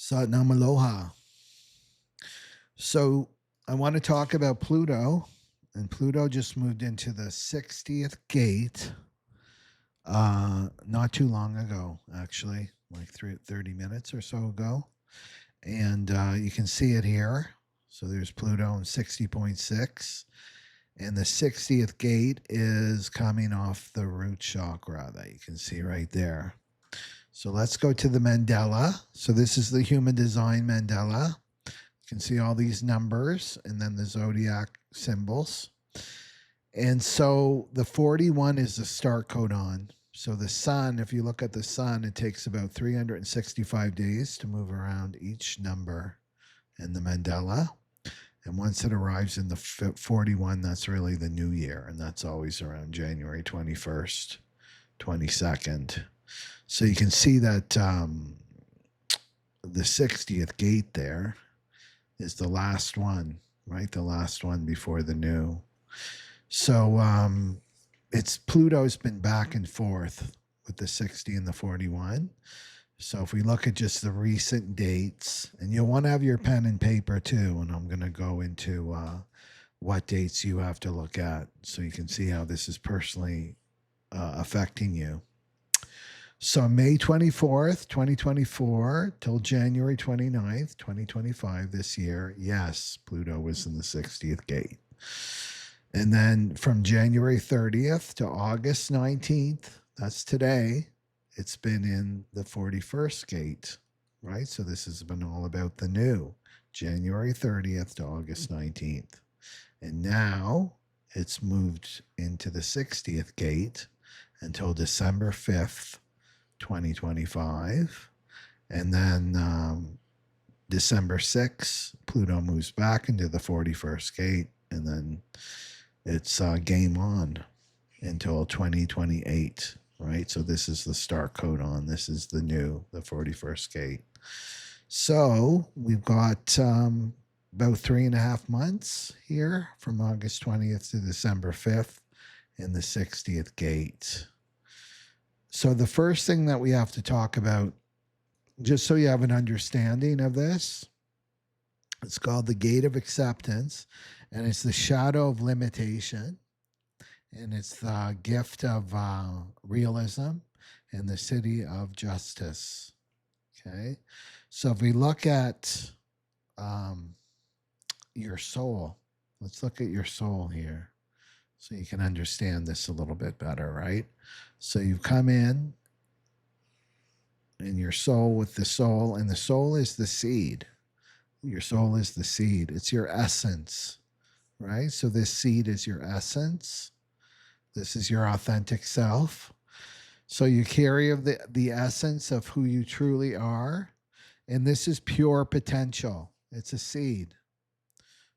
Satnam Aloha. So I want to talk about Pluto, and Pluto just moved into the 60th gate not too long ago, actually, like 30 minutes or so ago. And you can see it here. So there's Pluto in 60.6. And the 60th gate is coming off the root chakra that you can see right there. So let's go to the mandala. So this is the human design mandala. You can see all these numbers and then the zodiac symbols. And so the 41 is the star codon. So the sun, if you look at the sun, it takes about 365 days to move around each number in the mandala. And once it arrives in the 41, that's really the new year. And that's always around January 21st, 22nd. So you can see that the 60th gate there is the last one, right? The last one before the new. So it's Pluto's been back and forth with the 60 and the 41. So if we look at just the recent dates, and you'll want to have your pen and paper too, and I'm going to go into what dates you have to look at so you can see how this is personally affecting you. So May 24th, 2024 till January 29th, 2025 this year, yes, Pluto was in the 60th gate. And then from January 30th to August 19th, that's today, it's been in the 41st gate, right? So this has been all about the new, January 30th to August 19th. And now it's moved into the 60th gate until December 5th, 2025. And then December 6th, Pluto moves back into the 41st gate. And then it's game on until 2028, right? So this is the star codon. This is the new, the 41st gate. So we've got about 3.5 months here from August 20th to December 5th in the 60th gate. So the first thing that we have to talk about, just so you have an understanding of this, it's called the gate of acceptance, and it's the shadow of limitation, and it's the gift of realism and the city of justice. Okay, so if we look at your soul, let's look at your soul here so you can understand this a little bit better, right? So you've come in your soul with the soul, and the soul is the seed. Your soul is the seed. It's your essence, right? So this seed is your essence. This is your authentic self. So you carry of the essence of who you truly are. And this is pure potential. It's a seed,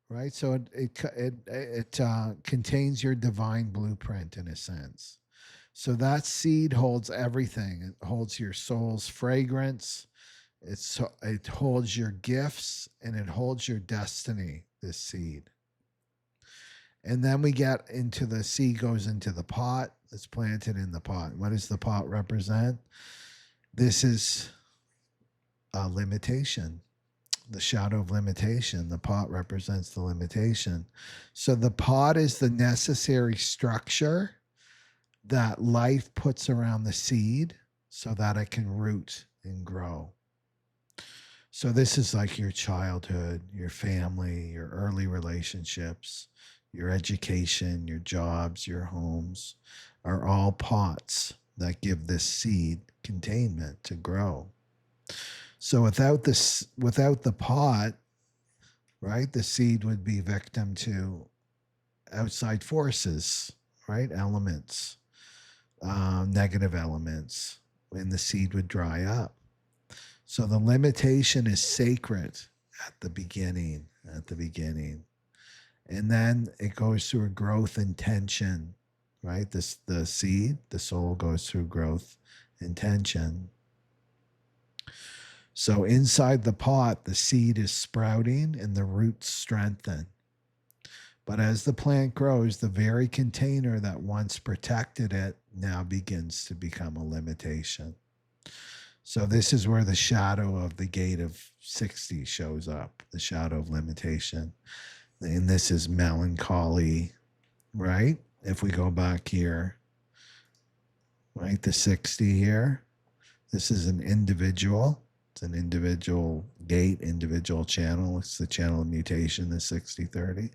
right? So it contains your divine blueprint in a sense. So that seed holds everything. It holds your soul's fragrance. It holds your gifts, and it holds your destiny, this seed. And then we get into the seed goes into the pot. It's planted in the pot. What does the pot represent? This is a limitation, the shadow of limitation. The pot represents the limitation. So the pot is the necessary structure that life puts around the seed so that it can root and grow. So this is like your childhood, your family, your early relationships, your education, your jobs, your homes are all pots that give this seed containment to grow. So without the pot, right, the seed would be victim to outside forces, right, elements, negative elements, and the seed would dry up. So the limitation is sacred at the beginning. And then it goes through a growth intention, right? The seed, the soul goes through growth intention. So inside the pot, the seed is sprouting and the roots strengthen. But as the plant grows, the very container that once protected it now begins to become a limitation. So this is where the shadow of the gate of 60 shows up, the shadow of limitation. And this is melancholy, right? If we go back here, right, the 60 here, this is an individual. It's an individual gate, individual channel. It's the channel of mutation, the 60/30.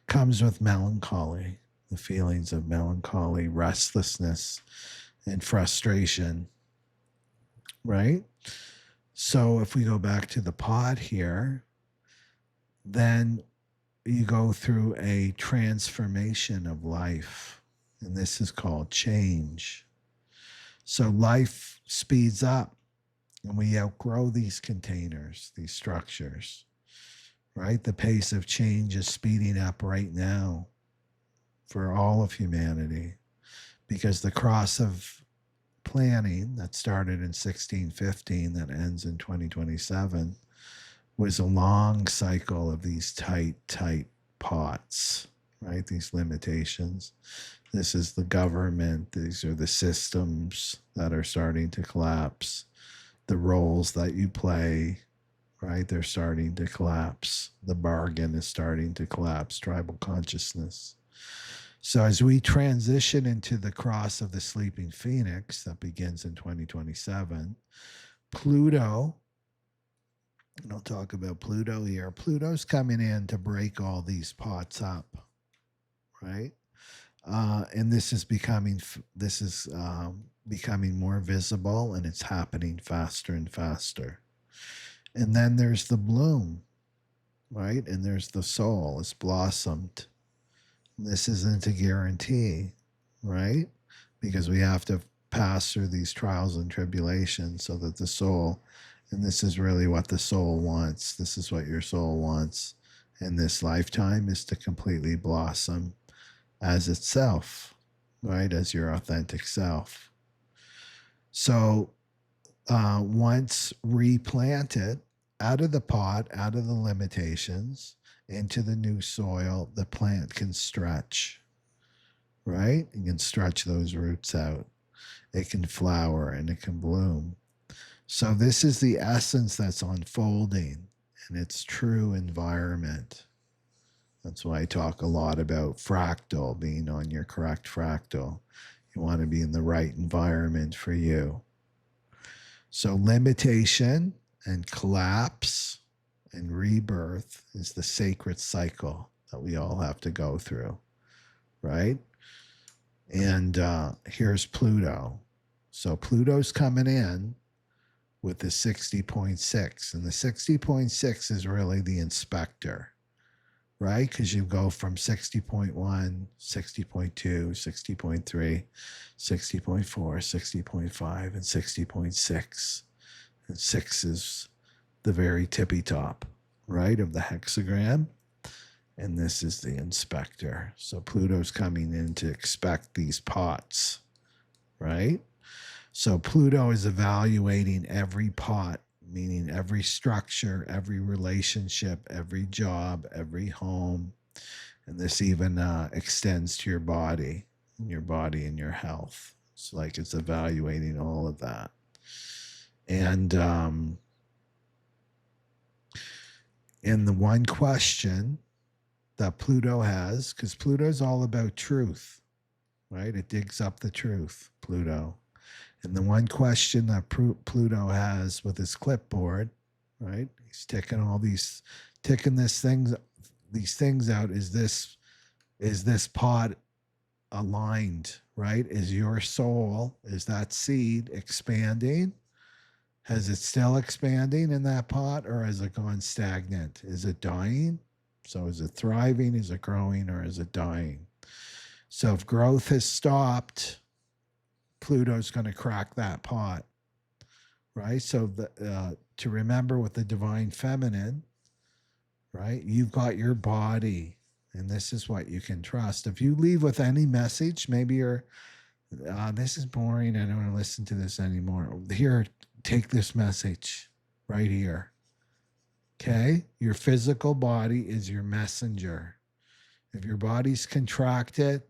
Comes with melancholy, the feelings of melancholy, restlessness, and frustration, right? So if we go back to the pot here, then you go through a transformation of life, and this is called change. So life speeds up, and we outgrow these containers, these structures, right? The pace of change is speeding up right now for all of humanity, because the cross of planning that started in 1615 that ends in 2027 was a long cycle of these tight pots, right? These limitations. This is the government. These are the systems that are starting to collapse. The roles that you play, right? They're starting to collapse. The bargain is starting to collapse. Tribal consciousness. So as we transition into the cross of the sleeping phoenix that begins in 2027, Pluto, and I'll talk about Pluto here. Pluto's coming in to break all these pots up, right? And this is becoming more visible, and it's happening faster and faster. And then there's the bloom, right? And there's the soul. It's blossomed. This isn't a guarantee, right? Because we have to pass through these trials and tribulations so that the soul, and this is really what the soul wants. This is what your soul wants in this lifetime, is to completely blossom as itself, right? As your authentic self. So once replanted out of the pot, out of the limitations, into the new soil, the plant can stretch, right? You can stretch those roots out. It can flower and it can bloom. So this is the essence that's unfolding in its true environment. That's why I talk a lot about fractal, being on your correct fractal. You want to be in the right environment for you. So limitation and collapse and rebirth is the sacred cycle that we all have to go through, right? And here's Pluto. So Pluto's coming in with the 60.6, and the 60.6 is really the inspector, right? Because you go from 60.1, 60.2, 60.3, 60.4, 60.5, and 60.6. And 6 is the very tippy top, right, of the hexagram. And this is the inspector. So Pluto's coming in to expect these pots, right? So Pluto is evaluating every pot, meaning every structure, every relationship, every job, every home. And this even extends to your body and your health. It's like it's evaluating all of that. And the one question that Pluto has, because Pluto's all about truth, right? It digs up the truth, Pluto. And the one question that Pluto has with his clipboard, right? He's ticking these things out. Is this pot aligned, right? Is your soul, is that seed expanding? Has it still expanding in that pot, or has it gone stagnant? Is it dying? So is it thriving? Is it growing, or is it dying? So if growth has stopped, Pluto's going to crack that pot, right? So to remember with the divine feminine, right? You've got your body, and this is what you can trust. If you leave with any message, maybe you're, this is boring, I don't want to listen to this anymore. Here, take this message right here. Okay? Your physical body is your messenger. If your body's contracted,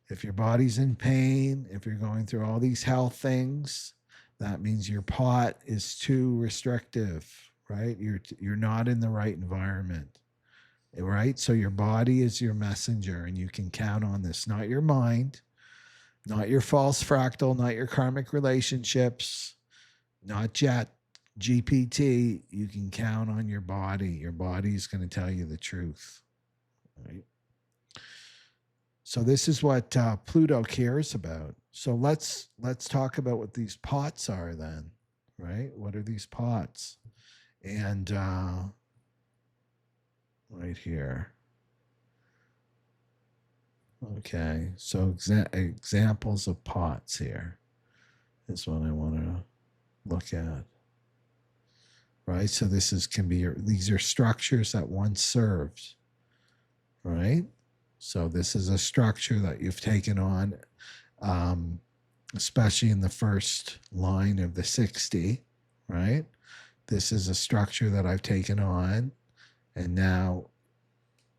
if your body's in pain, if you're going through all these health things, That means your pot is too restrictive, right? You're not in the right environment, right? So your body is your messenger, and you can count on this. Not your mind, not your false fractal, not your karmic relationships, not Chat GPT. You can count on your body. Your body is going to tell you the truth, right? So this is what Pluto cares about. So let's talk about what these pots are then, right? What are these pots? And right here. Okay, so examples of pots here is what I want to look at. Right, so this is these are structures that once served, right? So this is a structure that you've taken on, especially in the first line of the 60, right? This is a structure that I've taken on, and now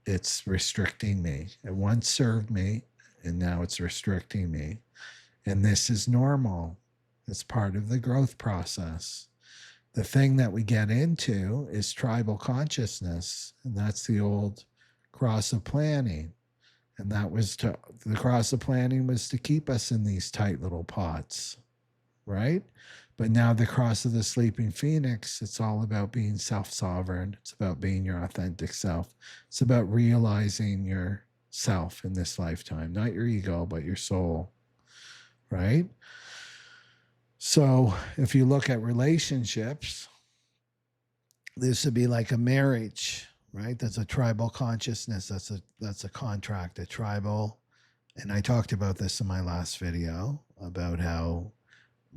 it's restricting me. It once served me, and now it's restricting me. And this is normal. It's part of the growth process. The thing that we get into is tribal consciousness, and that's the old cross of planning. And that was the cross of planning was to keep us in these tight little pots, right? But now the cross of the sleeping phoenix, it's all about being self-sovereign. It's about being your authentic self. It's about realizing yourself in this lifetime, not your ego, but your soul, right? So if you look at relationships, this would be like a marriage, right? That's a tribal consciousness. That's a contract, a tribal. And I talked about this in my last video about how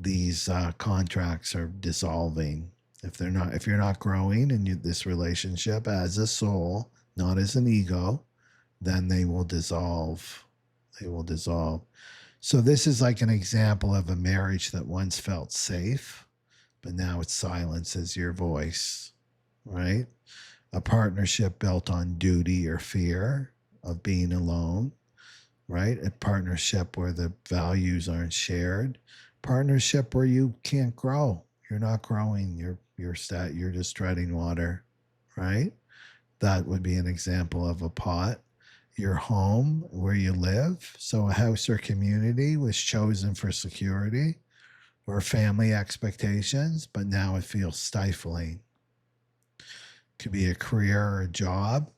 these contracts are dissolving if you're not growing in this relationship as a soul, not as an ego, then they will dissolve. They will dissolve. So this is like an example of a marriage that once felt safe, but now it silences your voice, right? A partnership built on duty or fear of being alone, right? A partnership where the values aren't shared. Partnership where you can't grow. You're not growing. You're just treading water, right? That would be an example of a pot. Your home, where you live. So a house or community was chosen for security or family expectations, but now it feels stifling. Could be a career or a job,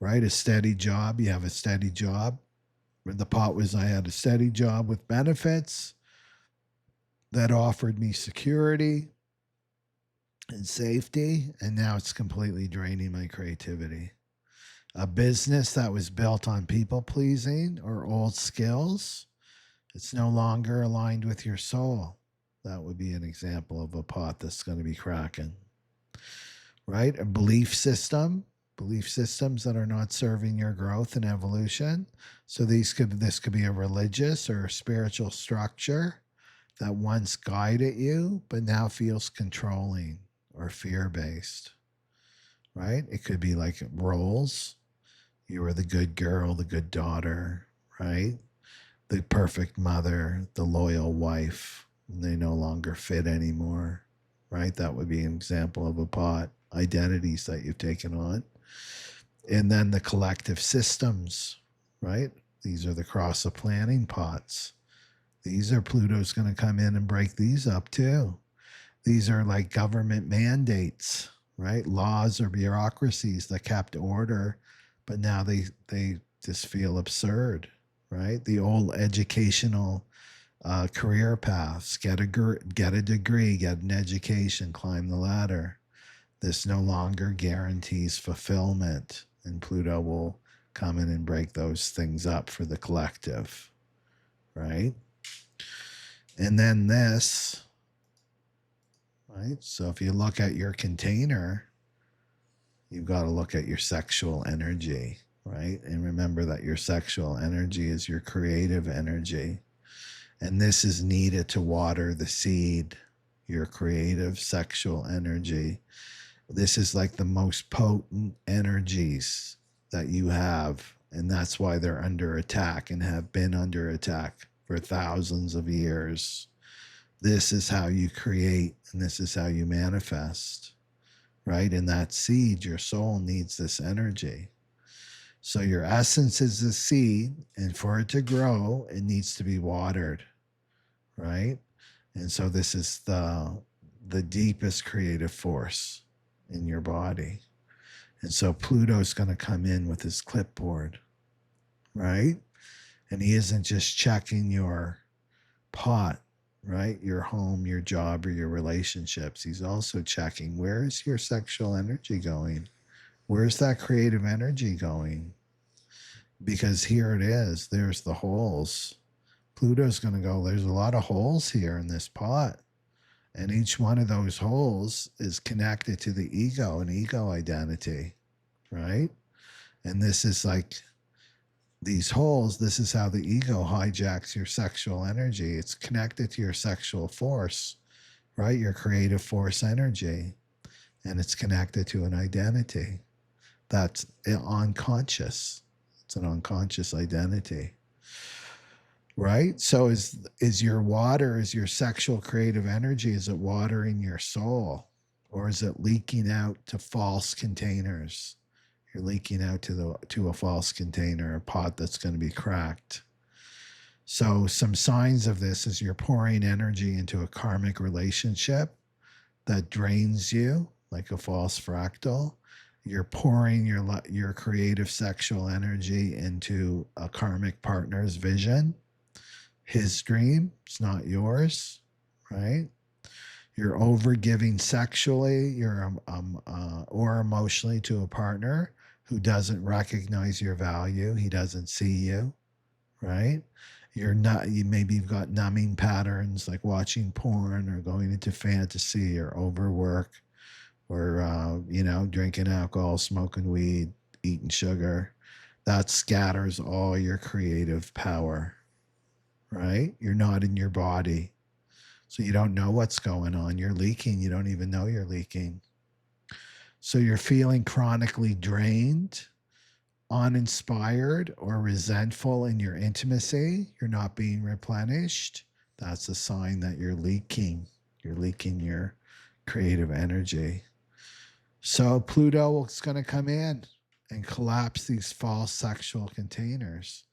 right? A steady job. You have a steady job. The pot was I had a steady job with benefits that offered me security and safety, and now it's completely draining my creativity. A business that was built on people pleasing or old skills, it's no longer aligned with your soul. That would be an example of a pot that's going to be cracking. Right? A belief systems that are not serving your growth and evolution. So this could be a religious or a spiritual structure that once guided you, but now feels controlling or fear-based. Right? It could be like roles. You were the good girl, the good daughter, right? The perfect mother, the loyal wife. And they no longer fit anymore, right? That would be an example of a pot. Identities that you've taken on. And then the collective systems, right? These are the cross of planning pots. These are Pluto's going to come in and break these up too. These are like government mandates, right? Laws or bureaucracies that kept order, but now they just feel absurd, right? The old educational career paths, get a degree, get an education, climb the ladder. This no longer guarantees fulfillment, and Pluto will come in and break those things up for the collective, right? And then this, right? So if you look at your container, you've got to look at your sexual energy, right? And remember that your sexual energy is your creative energy. And this is needed to water the seed, your creative sexual energy. This is like the most potent energies that you have. And that's why they're under attack and have been under attack for thousands of years. This is how you create, and this is how you manifest, right? In that seed, your soul needs this energy. So your essence is the seed, and for it to grow, it needs to be watered, right? And so this is the deepest creative force in your body. And so Pluto's going to come in with his clipboard, right? And he isn't just checking your pot, right? Your home, your job, or your relationships. He's also checking, where is your sexual energy going? Where's that creative energy going? Because here it is, there's the holes. Pluto's going to go, there's a lot of holes here in this pot. And each one of those holes is connected to the ego and ego identity, right? And this is like these holes, this is how the ego hijacks your sexual energy. It's connected to your sexual force, right? Your creative force energy. And it's connected to an identity that's unconscious. It's an unconscious identity. Right? So is your water, is your sexual creative energy, is it watering your soul? Or is it leaking out to false containers? You're leaking out to a false container, a pot that's going to be cracked. So some signs of this is you're pouring energy into a karmic relationship that drains you like a false fractal. You're pouring your creative sexual energy into a karmic partner's vision. His dream, it's not yours, right? You're overgiving sexually, or emotionally to a partner who doesn't recognize your value. He doesn't see you, right? Maybe you've got numbing patterns like watching porn or going into fantasy or overwork or drinking alcohol, smoking weed, eating sugar. That scatters all your creative power, right? You're not in your body. So you don't know what's going on. You're leaking. You don't even know you're leaking. So you're feeling chronically drained, uninspired, or resentful in your intimacy. You're not being replenished. That's a sign that you're leaking. You're leaking your creative energy. So Pluto is going to come in and collapse these false sexual containers.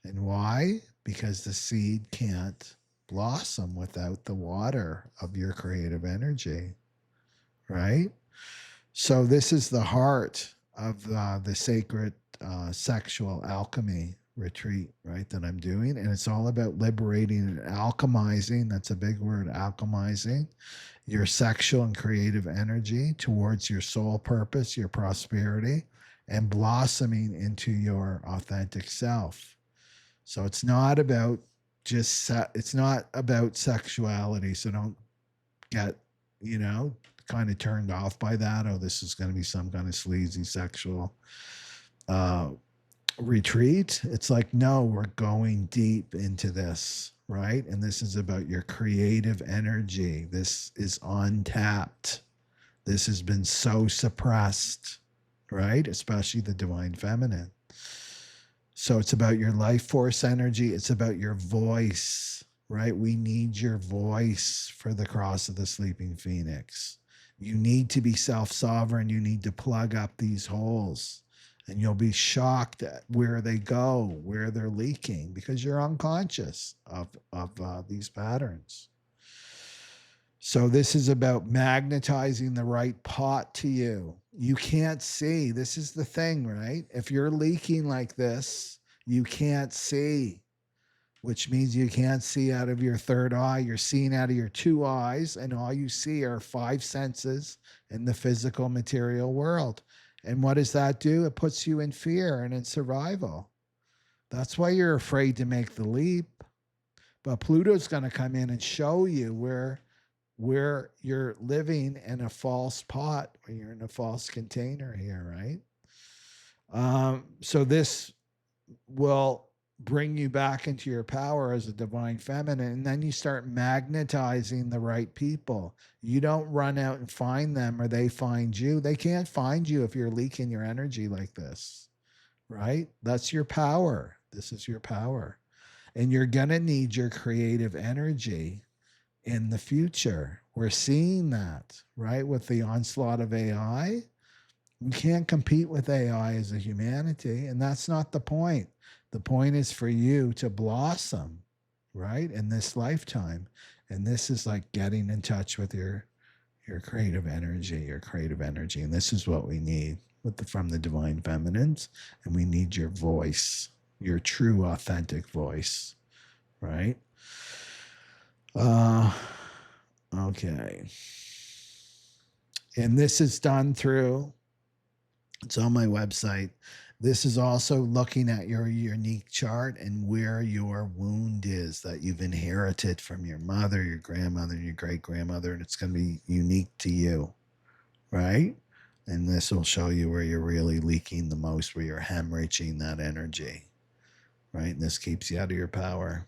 And why? Because the seed can't blossom without the water of your creative energy, right? So this is the heart of the sacred sexual alchemy retreat, right, that I'm doing. And it's all about liberating and alchemizing. That's a big word, alchemizing your sexual and creative energy towards your soul purpose, your prosperity, and blossoming into your authentic self. So it's not about it's not about sexuality. So don't get, kind of turned off by that. Oh, this is going to be some kind of sleazy sexual retreat. It's like, no, we're going deep into this, right? And this is about your creative energy. This is untapped. This has been so suppressed, right? Especially the divine feminine. So it's about your life force energy. It's about your voice, right? We need your voice for the cross of the sleeping phoenix. You need to be self-sovereign. You need to plug up these holes. And you'll be shocked at where they go, where they're leaking, because you're unconscious of these patterns. So this is about magnetizing the right pot to you. You can't see. This is the thing, right? If you're leaking like this, you can't see, which means you can't see out of your third eye. You're seeing out of your two eyes, and all you see are five senses in the physical material world. And what does that do? It puts you in fear and in survival. That's why you're afraid to make the leap. But Pluto's going to come in and show you where you're living in a false pot, where you're in a false container here, right? So this will bring you back into your power as a divine feminine, and then you start magnetizing the right people. You don't run out and find them or they find you. They can't find you if you're leaking your energy like this, right? That's your power. This is your power. And you're going to need your creative energy in the future. We're seeing that, right? With the onslaught of AI. We can't compete with AI as a humanity, and that's not the point. The point is for you to blossom, right, in this lifetime. And this is like getting in touch with your creative energy, and this is what we need from the divine feminines. And we need your voice, your true, authentic voice, right? Okay. And this is done through, it's on my website. This is also looking at your unique chart and where your wound is that you've inherited from your mother, your grandmother, your great grandmother, and it's going to be unique to you, right? And this will show you where you're really leaking the most, where you're hemorrhaging that energy, right? And this keeps you out of your power.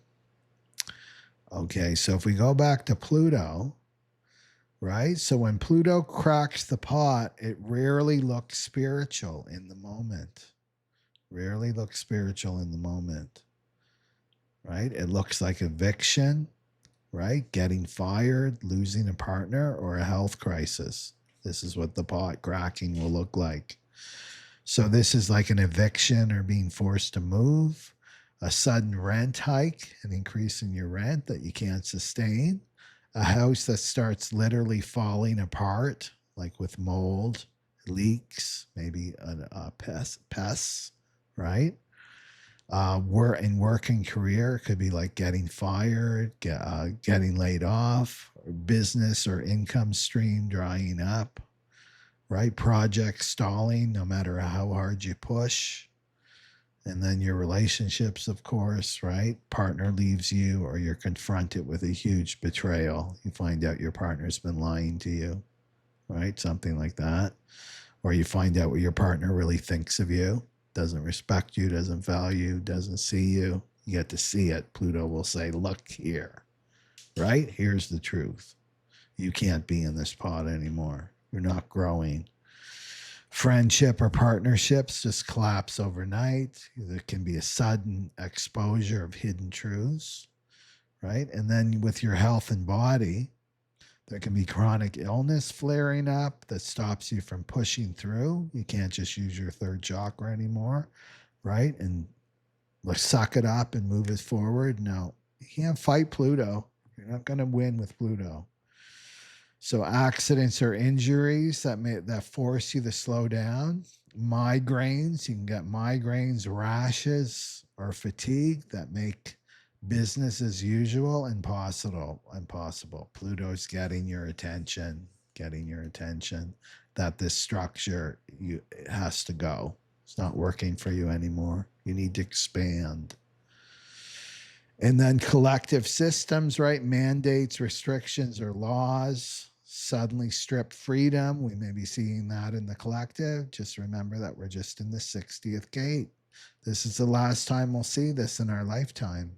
Okay, so if we go back to Pluto, right? So when Pluto cracks the pot, it rarely looks spiritual in the moment. Rarely looks spiritual in the moment, right? It looks like eviction, right? Getting fired, losing a partner, or a health crisis. This is what the pot cracking will look like. So this is like an eviction or being forced to move, a sudden rent hike, an increase in your rent that you can't sustain, a house that starts literally falling apart, like with mold, leaks, maybe a pests, right? In working career, it could be like getting fired, getting laid off, or business or income stream drying up, right? Project stalling, no matter how hard you push. And then your relationships, of course, right? Partner leaves you, or you're confronted with a huge betrayal. You find out your partner's been lying to you, right? Something like that. Or you find out what your partner really thinks of you, doesn't respect you, doesn't value, doesn't see you. You get to see it. Pluto will say, look here, right? Here's the truth. You can't be in this pot anymore. You're not growing. Friendship or partnerships just collapse overnight. There can be a sudden exposure of hidden truths, right? And then with your health and body, there can be chronic illness flaring up that stops you from pushing through. You can't just use your third chakra anymore, right? And suck it up and move it forward. No, you can't fight Pluto. You're not going to win with Pluto. So accidents or injuries that force you to slow down. Migraines, you can get migraines, rashes, or fatigue that make business as usual impossible. Pluto's getting your attention, that this structure it has to go. It's not working for you anymore. You need to expand. And then collective systems, right? Mandates, restrictions, or laws suddenly strip freedom. We may be seeing that in the collective. Just remember that we're just in the 60th gate. This is the last time we'll see this in our lifetime,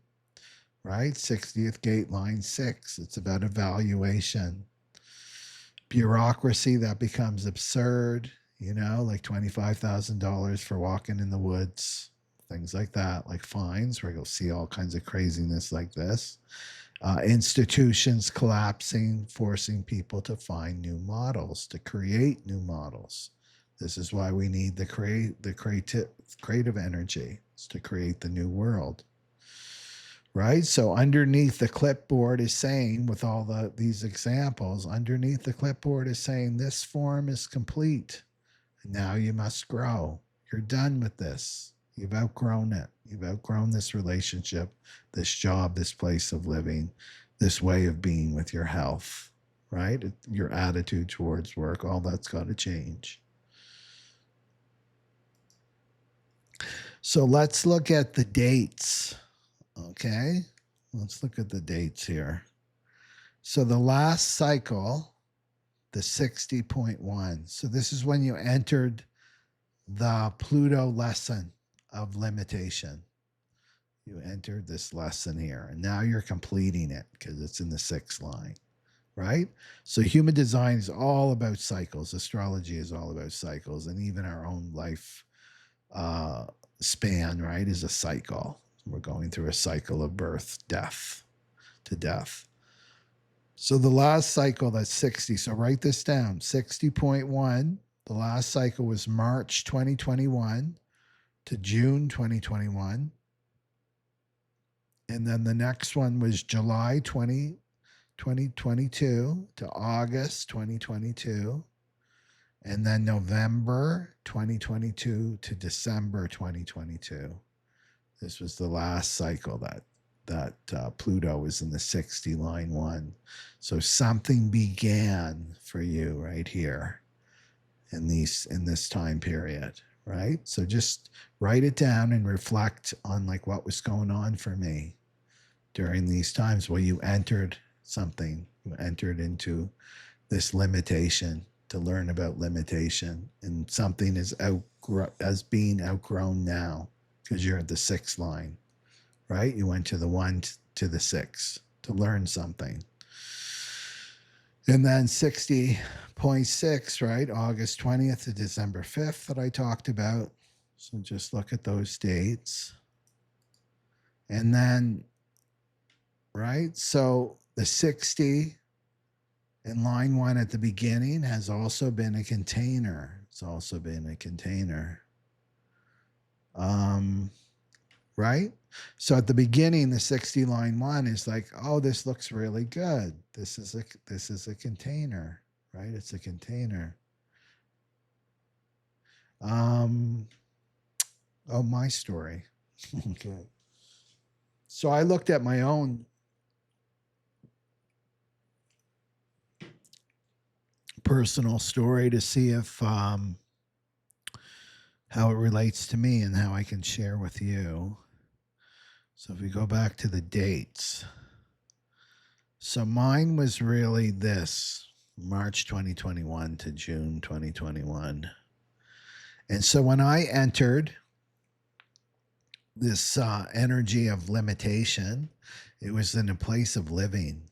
right? 60th gate, line 6. It's about evaluation. Bureaucracy that becomes absurd, like $25,000 for walking in the woods, things like that, like fines, where you'll see all kinds of craziness like this. Institutions collapsing, forcing people to find new models, to create new models. This is why we need the creative energy, is to create the new world, right? So underneath the clipboard is saying, with all these examples, underneath the clipboard is saying this form is complete. Now you must grow. You're done with this. You've outgrown it. You've outgrown this relationship, this job, this place of living, this way of being with your health, right? Your attitude towards work, all that's got to change. So let's look at the dates, okay? Let's look at the dates here. So the last cycle, the 60.1. So this is when you entered the Pluto lesson of limitation. You entered this lesson here, and now you're completing it because it's in the 6th line, right? So human design is all about cycles. Astrology is all about cycles, and even our own life span, right, is a cycle. We're going through a cycle of birth, death to death. So the last cycle, that's 60. So write this down, 60.1. The last cycle was March 2021 to June 2021. And then the next one was July 2022 to August 2022. And then November 2022 to December 2022. This was the last cycle that Pluto was in the 60 line 1. So something began for you right here in this time period, right? So just write it down and reflect on like what was going on for me during these times where you entered something, you entered into this limitation, to learn about limitation, and something is being outgrown now because you're at the 6th line, right? You went to the 1 to the 6 to learn something. And then 60.6, right? August 20th to December 5th that I talked about. So just look at those dates. And then, right? So the 60 in line 1 at the beginning has also been a container. It's also been a container. Right? So at the beginning, the 60 line 1 is like, oh, this looks really good. This is a container, right? It's a container. Oh, my story. Okay. So I looked at my own personal story to see if how it relates to me and how I can share with you. So if we go back to the dates, so mine was really this, March 2021 to June 2021. And so when I entered this energy of limitation, it was in a place of living,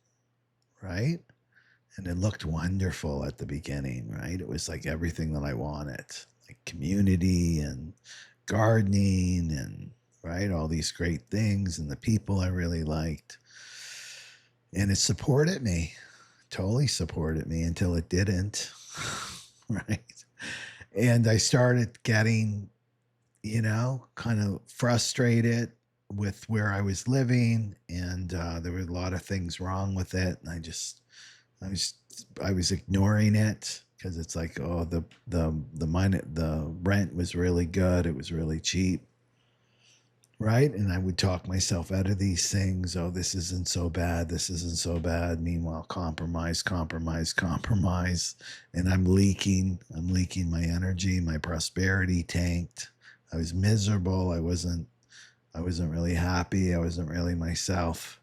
right? And it looked wonderful at the beginning, right? It was like everything that I wanted, like community and gardening and, right, all these great things and the people I really liked. And it supported me, totally supported me until it didn't, right? And I started getting, kind of frustrated with where I was living, and there were a lot of things wrong with it. And I was ignoring it because it's like, oh, the rent was really good. It was really cheap. Right. And I would talk myself out of these things. Oh, this isn't so bad. This isn't so bad. Meanwhile, compromise. And I'm leaking my energy. My prosperity tanked. I was miserable. I wasn't really happy. I wasn't really myself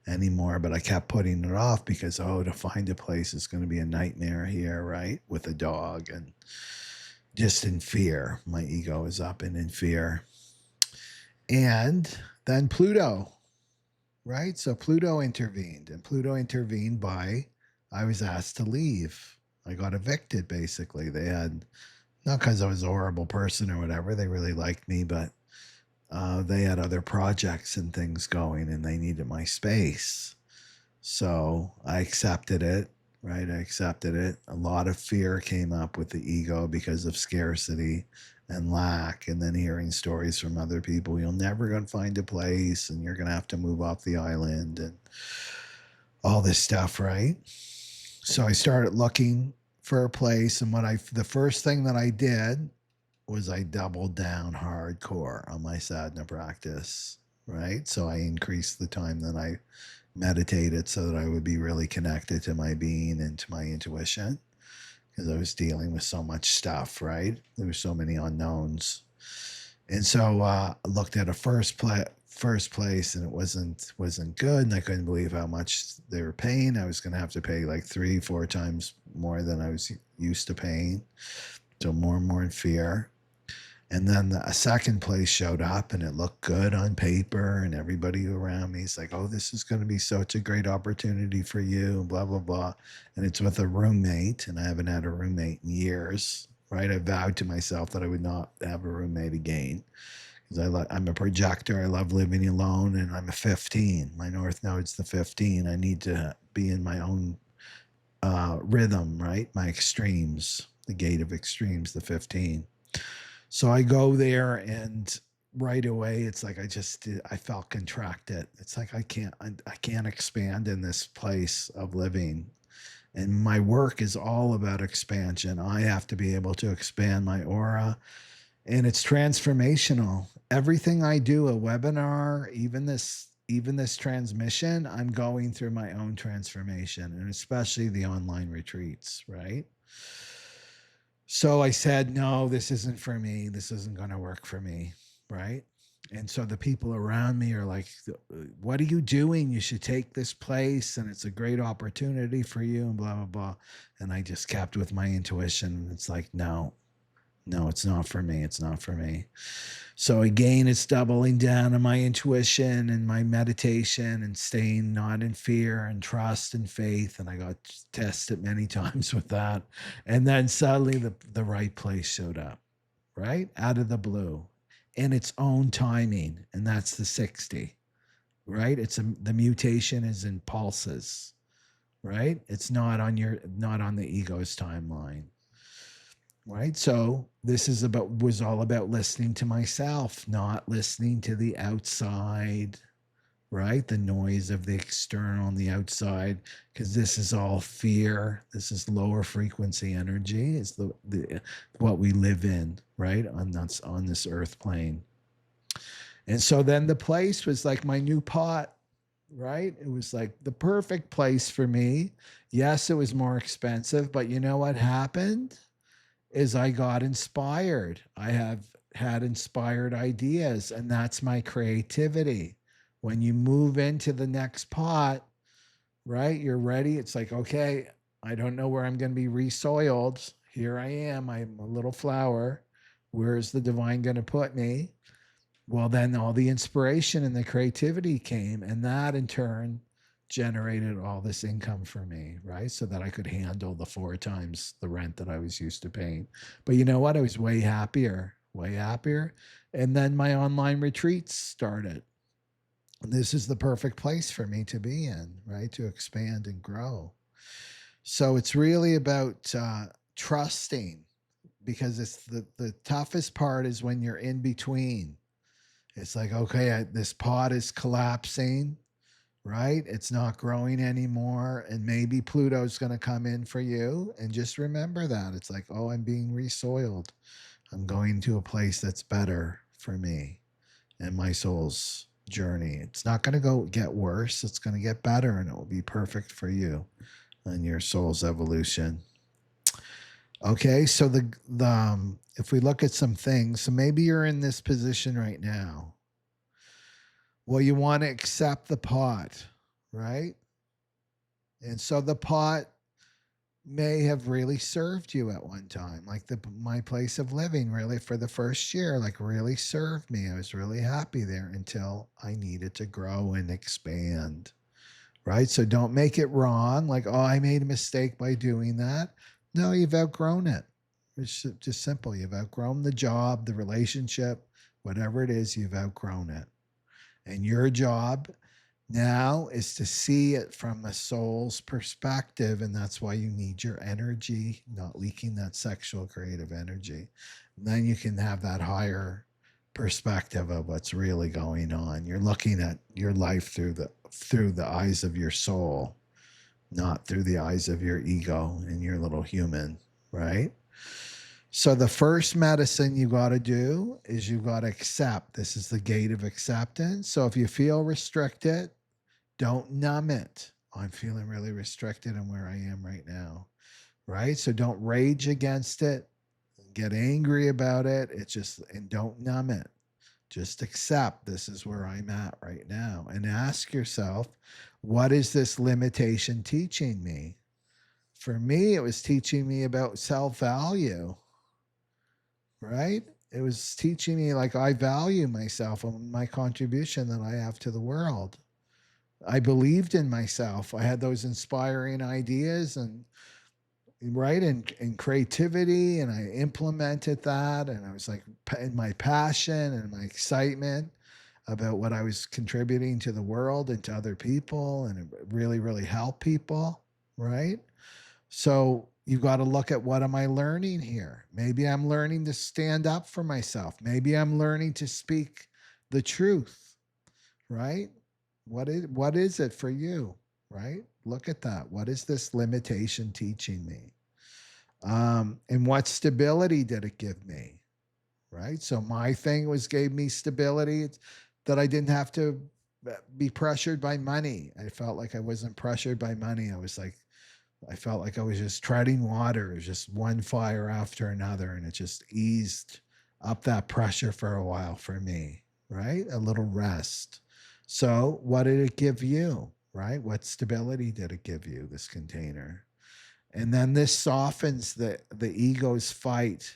anymore, but I kept putting it off because, to find a place is going to be a nightmare here, right? With a dog, and just in fear. My ego is up and in fear. And then Pluto, right? So Pluto intervened, and Pluto intervened by, I was asked to leave. I got evicted, basically. They had, not because I was a horrible person or whatever, they really liked me, but they had other projects and things going, and they needed my space. So I accepted it, right? I accepted it. A lot of fear came up with the ego because of scarcity and lack, and then hearing stories from other people. You're never going to find a place, and you're going to have to move off the island, and all this stuff, right? So I started looking for a place, and the first thing that I did was I doubled down hardcore on my sadhana practice, right? So I increased the time that I meditated so that I would be really connected to my being and to my intuition, because I was dealing with so much stuff, right? There were so many unknowns. And so I looked at a first place, and it wasn't good, and I couldn't believe how much they were paying. I was going to have to pay like 3-4 times more than I was used to paying. So more and more in fear. And then a second place showed up, and it looked good on paper, and everybody around me is like, oh, this is going to be such a great opportunity for you, blah, blah, blah. And it's with a roommate, and I haven't had a roommate in years, right? I vowed to myself that I would not have a roommate again, because I'm a projector. I love living alone, and I'm a 15. My North Node's the 15. I need to be in my own rhythm, right? My extremes, the gate of extremes, the 15. So I go there, and right away it's like I felt contracted. It's like I can't expand in this place of living. And my work is all about expansion. I have to be able to expand my aura, and it's transformational. Everything I do, a webinar, even this transmission, I'm going through my own transformation, and especially the online retreats, right? So I said, no, this isn't for me. This isn't going to work for me, right? And so the people around me are like, what are you doing? You should take this place, and it's a great opportunity for you, and blah, blah, blah. And I just kept with my intuition. It's like, no, it's not for me. It's not for me. So again, it's doubling down on my intuition and my meditation and staying not in fear and trust and faith. And I got tested many times with that. And then suddenly the right place showed up, right? Out of the blue in its own timing. And that's the 60, right? The mutation is in pulses, right? It's not on the ego's timeline. Right. So this was all about listening to myself, not listening to the outside, right? The noise of the external and the outside, because this is all fear. This is lower frequency energy. It's the what we live in, right? On this earth plane. And so then the place was like my new pot, right? It was like the perfect place for me. Yes, it was more expensive, but you know what happened? Is I got inspired. I have had inspired ideas, and that's my creativity. When you move into the next pot, right, you're ready. It's like, okay, I don't know where I'm going to be resoiled. Here I am. I'm a little flower. Where is the divine going to put me? Well, then all the inspiration and the creativity came, and that in turn generated all this income for me, right? So that I could handle the 4 times the rent that I was used to paying. But you know what? I was way happier. And then my online retreats started. And this is the perfect place for me to be in, right? To expand and grow. So it's really about trusting, because it's the toughest part is when you're in between. It's like, okay, this pot is collapsing, right? It's not growing anymore. And maybe Pluto's going to come in for you. And just remember that. It's like, oh, I'm being resoiled. I'm going to a place that's better for me and my soul's journey. It's not going to get worse. It's going to get better, and it will be perfect for you and your soul's evolution. Okay, so if we look at some things, so maybe you're in this position right now. Well, you want to accept the pot, right? And so the pot may have really served you at one time. Like my place of living really for the first year, like really served me. I was really happy there until I needed to grow and expand, right? So don't make it wrong. Like, oh, I made a mistake by doing that. No, you've outgrown it. It's just simple. You've outgrown the job, the relationship, whatever it is, you've outgrown it. And your job now is to see it from the soul's perspective. And that's why you need your energy, not leaking that sexual creative energy. And then you can have that higher perspective of what's really going on. You're looking at your life through the eyes of your soul, not through the eyes of your ego and your little human, right? So the first medicine you got to do is you got to accept. This is the gate of acceptance. So if you feel restricted, don't numb it. Oh, I'm feeling really restricted in where I am right now, right? So don't rage against it, get angry about it. And don't numb it. Just accept this is where I'm at right now, and ask yourself, what is this limitation teaching me? For me, it was teaching me about self-value, right? It was teaching me like I value myself and my contribution that I have to the world. I believed in myself. I had those inspiring ideas and creativity, and I implemented that, and I was like in my passion and my excitement. about what I was contributing to the world and to other people, and it really, really helped people, right? So you got to look at, what am I learning here? Maybe I'm learning to stand up for myself. Maybe I'm learning to speak the truth, right? What is it for you, right? Look at that. What is this limitation teaching me? And what stability did it give me? Right. So my thing was, gave me stability. It's that I didn't have to be pressured by money. I felt like I wasn't pressured by money. I felt like I was just treading water. It was just one fire after another. And it just eased up that pressure for a while for me. Right. A little rest. So what did it give you? Right. What stability did it give you, this container? And then this softens the ego's fight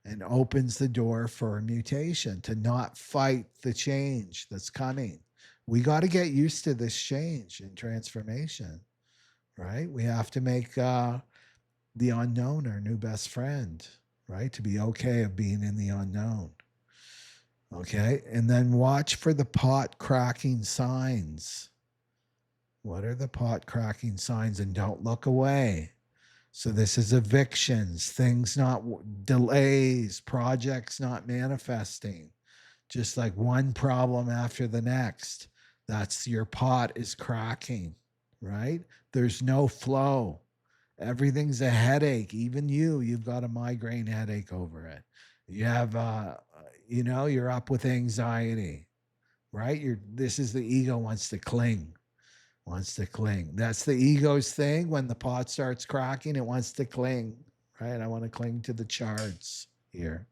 and opens the door for a mutation, to not fight the change that's coming. We got to get used to this change and transformation, right? We have to make the unknown our new best friend, right? To be okay of being in the unknown. Okay. And then watch for the pot cracking signs. What are the pot cracking signs? And don't look away. So this is evictions, things not, delays, projects not manifesting, just like one problem after the next. That's, your pot is cracking, right? There's no flow. Everything's a headache. Even you've got a migraine headache over it. You have, you're up with anxiety, right? This is the ego wants to cling. That's the ego's thing. When the pot starts cracking, it wants to cling, right? I want to cling to the shards here.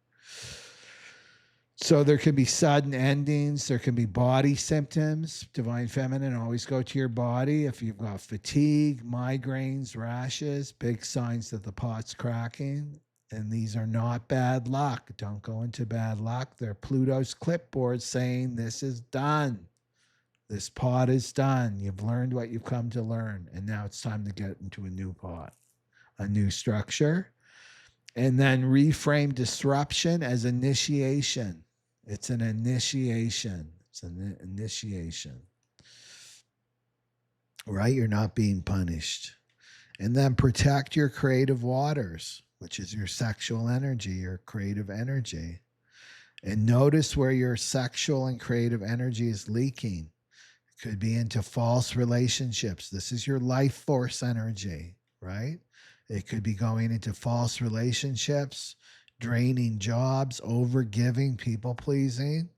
So there can be sudden endings. There can be body symptoms. Divine Feminine, always go to your body. If you've got fatigue, migraines, rashes, big signs that the pot's cracking. And these are not bad luck. Don't go into bad luck. They're Pluto's clipboard saying this is done. This pot is done. You've learned what you've come to learn. And now it's time to get into a new pot, a new structure. And then reframe disruption as initiation. It's an initiation. It's an initiation. Right? You're not being punished. And then protect your creative waters, which is your sexual energy, your creative energy. And notice where your sexual and creative energy is leaking. Could be into false relationships. This is your life force energy, right? It could be going into false relationships, draining jobs, overgiving, people pleasing,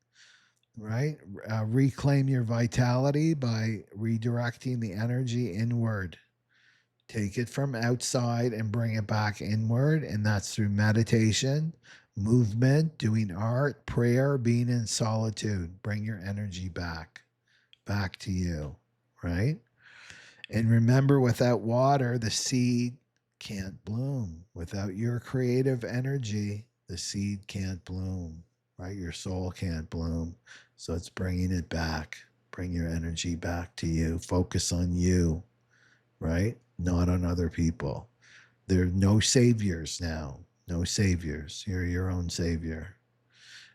right? Reclaim your vitality by redirecting the energy inward. Take it from outside and bring it back inward. And that's through meditation, movement, doing art, prayer, being in solitude. Bring your energy back to you, right? And remember, without water, the seed can't bloom. Without your creative energy, the seed can't bloom, right? Your soul can't bloom. So it's bringing it back. Bring your energy back to you. Focus on you, right? Not on other people. There are no saviors now. No saviors. You're your own savior.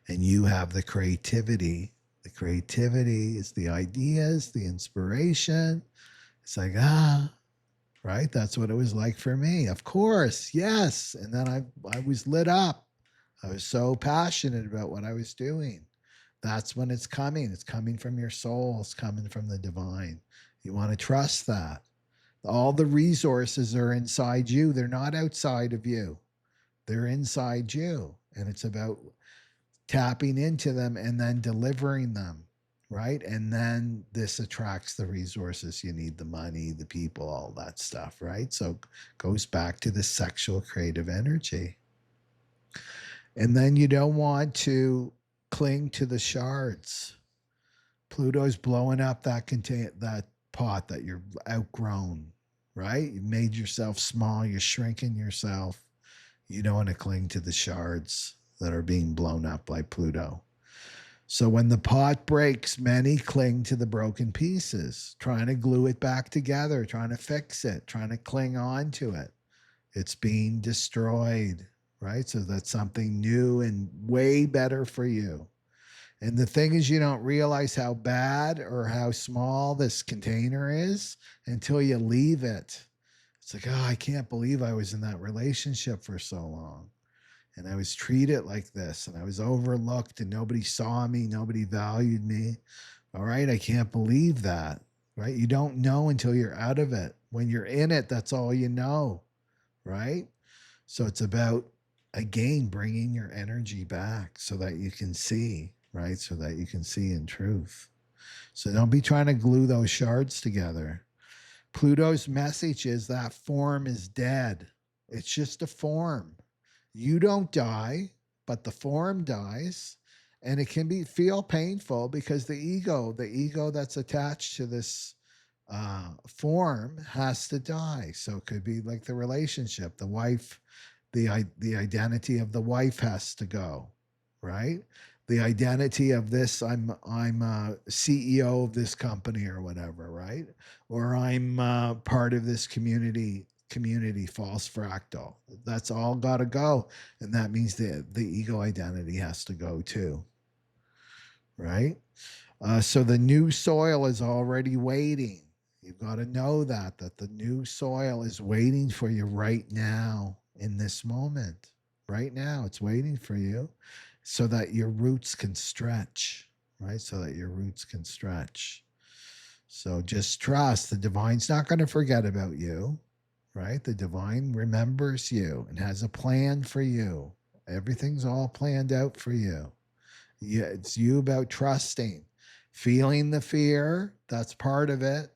And you have the creativity. The creativity is the ideas, the inspiration. It's like, right? That's what it was like for me. Of course, yes. And then I was lit up. I was so passionate about what I was doing. That's when it's coming. It's coming from your soul. It's coming from the divine. You want to trust that. All the resources are inside you. They're not outside of you. They're inside you. And it's about tapping into them and then delivering them, right? And then this attracts the resources you need, the money, the people, all that stuff, right? So it goes back to the sexual creative energy. And then you don't want to cling to the shards. Pluto's blowing up that pot that you're outgrown, right? You made yourself small, you're shrinking yourself. You don't want to cling to the shards that are being blown up by Pluto. So when the pot breaks, many cling to the broken pieces, trying to glue it back together, trying to fix it, trying to cling on to it. It's being destroyed, right? So that's something new and way better for you. And the thing is, you don't realize how bad or how small this container is until you leave it. It's like, oh, I can't believe I was in that relationship for so long. And I was treated like this, and I was overlooked, and nobody saw me, nobody valued me. All right, I can't believe that. Right? You don't know until you're out of it. When you're in it, that's all you know. Right? So it's about, again, bringing your energy back so that you can see, right? So that you can see in truth. So don't be trying to glue those shards together. Pluto's message is that form is dead. It's just a form. You don't die, but the form dies. And it can feel painful because the ego that's attached to this form has to die. So it could be like the relationship, the wife, the identity of the wife has to go, right? The identity of this, I'm CEO of this company or whatever, right? Or I'm part of this community false fractal. That's all got to go, and that means the ego identity has to go too, right? So the new soil is already waiting. You've got to know that the new soil is waiting for you right now in this moment. Right now, it's waiting for you so that your roots can stretch, right? So that your roots can stretch. So just trust the divine's not going to forget about you, right? The divine remembers you and has a plan for you. Everything's all planned out for you. Yeah, it's you about trusting, feeling the fear. That's part of it.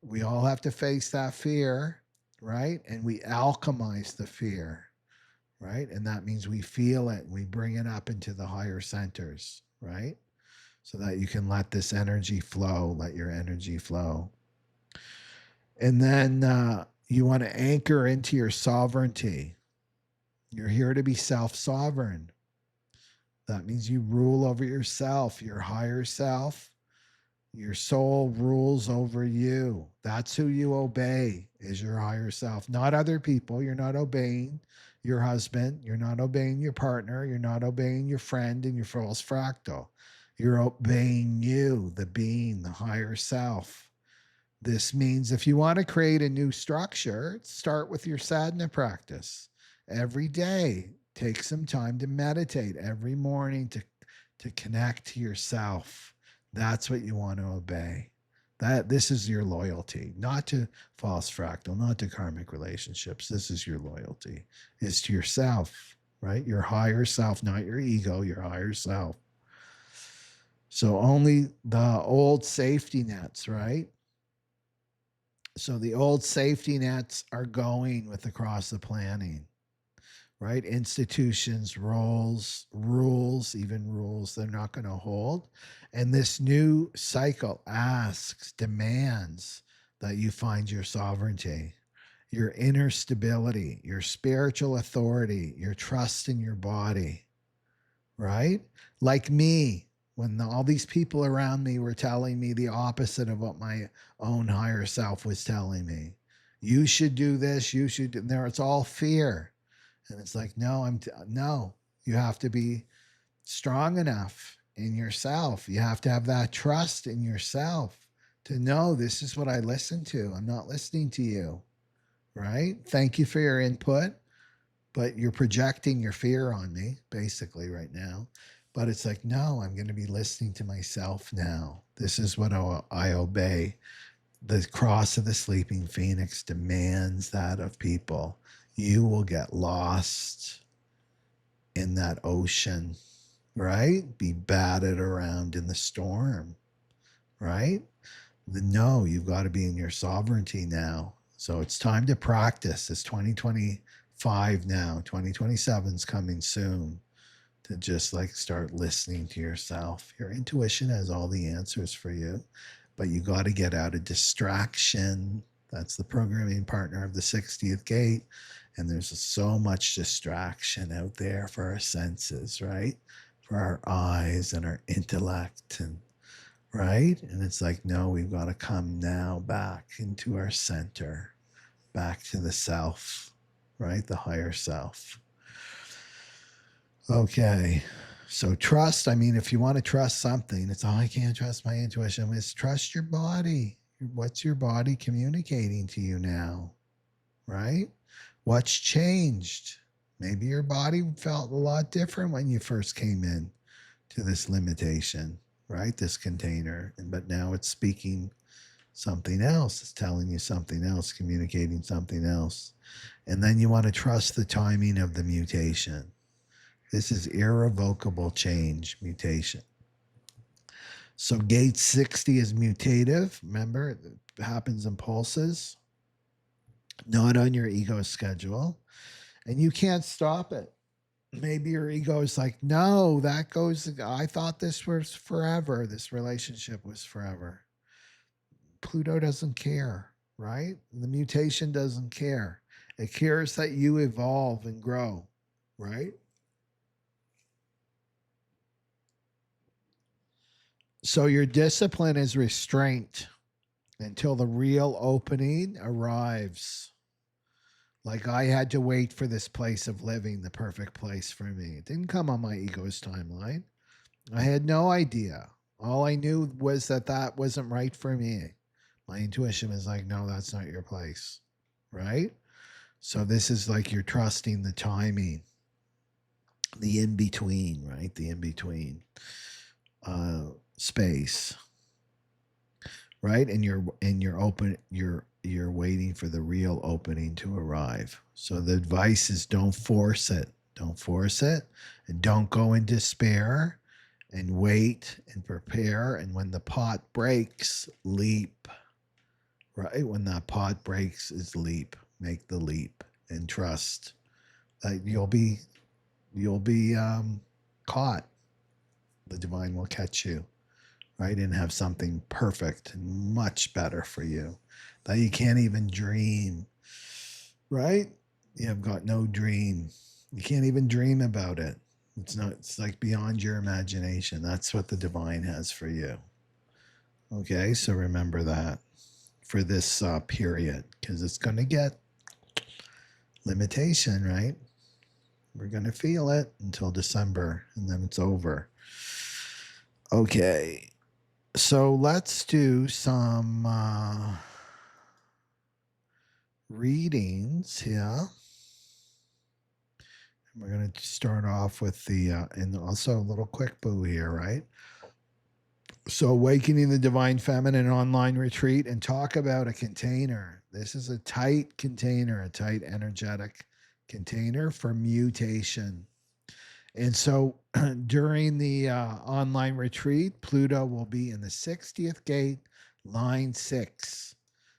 We all have to face that fear, right? And we alchemize the fear, right? And that means we feel it and we bring it up into the higher centers, right? So that you can let this energy flow, let your energy flow. And then you want to anchor into your sovereignty. You're here to be self-sovereign. That means you rule over yourself, your higher self. Your soul rules over you. That's who you obey, is your higher self, not other people. You're not obeying your husband. You're not obeying your partner. You're not obeying your friend and your false fractal. You're obeying you, the being, the higher self. This means if you want to create a new structure, start with your sadhana practice. Every day, take some time to meditate every morning to connect to yourself. That's what you want to obey. This is your loyalty, not to false fractal, not to karmic relationships. This is your loyalty. It's to yourself, right? Your higher self, not your ego, your higher self. So only the old safety nets, right? So the old safety nets are going with across the planning, right? Institutions, rules, even rules they're not going to hold. And this new cycle asks, demands that you find your sovereignty, your inner stability, your spiritual authority, your trust in your body, right? Like me, when all these people around me were telling me the opposite of what my own higher self was telling me. You should do this, you should do there. It's all fear. And it's like, no, no, you have to be strong enough in yourself. You have to have that trust in yourself to know this is what I listen to. I'm not listening to you, right? Thank you for your input, but you're projecting your fear on me basically right now. But it's like, no, I'm going to be listening to myself now. This is what I obey. The cross of the sleeping phoenix demands that of people. You will get lost in that ocean, right? Be battered around in the storm, right? No, you've got to be in your sovereignty now. So it's time to practice. It's 2025 now. 2027 is coming soon. To just like start listening to yourself. Your intuition has all the answers for you, but you got to get out of distraction. That's the programming partner of the 60th gate. And there's so much distraction out there for our senses, right? For our eyes and our intellect, and right? And it's like, no, we've got to come now back into our center, back to the self, right? The higher self. Okay, So trust, I mean, if you want to trust something, it's, oh, I can't trust my intuition. It's trust your body. What's your body communicating to you now? Right? What's changed? Maybe your body felt a lot different when you first came in to this limitation, right? This container. But now it's speaking something else. It's telling you something else, communicating something else. And then you want to trust the timing of the mutation. This is irrevocable change, mutation. So gate 60 is mutative. Remember, it happens in pulses, not on your ego schedule. And you can't stop it. Maybe your ego is like, no, that goes, I thought this was forever. This relationship was forever. Pluto doesn't care, right? The mutation doesn't care. It cares that you evolve and grow, right? So your discipline is restraint until the real opening arrives. Like I had to wait for this place of living, the perfect place for me. It didn't come on my ego's timeline. I had no idea. All I knew was that that wasn't right for me. My intuition was like, no, that's not your place. Right? So this is like you're trusting the timing, the in between, right? The in between space, right? And you're open. You're waiting for the real opening to arrive. So the advice is don't force it. Don't force it, and don't go in despair. And wait and prepare. And when the pot breaks, leap. Right? When that pot breaks, is leap. Make the leap and trust that you'll be caught. The divine will catch you, right? And have something perfect and much better for you that you can't even dream, right? You have got no dream. You can't even dream about it. It's like beyond your imagination. That's what the divine has for you. Okay, so remember that for this period, because it's going to get limitation, right? We're going to feel it until December, and then it's over. Okay, so let's do some readings here. We're going to start off with the, and also a little quick boo here, right? So, Awakening the Divine Feminine online retreat, and talk about a container. This is a tight container, a tight energetic container for mutation. And so, during the online retreat, Pluto will be in the 60th gate, line 6.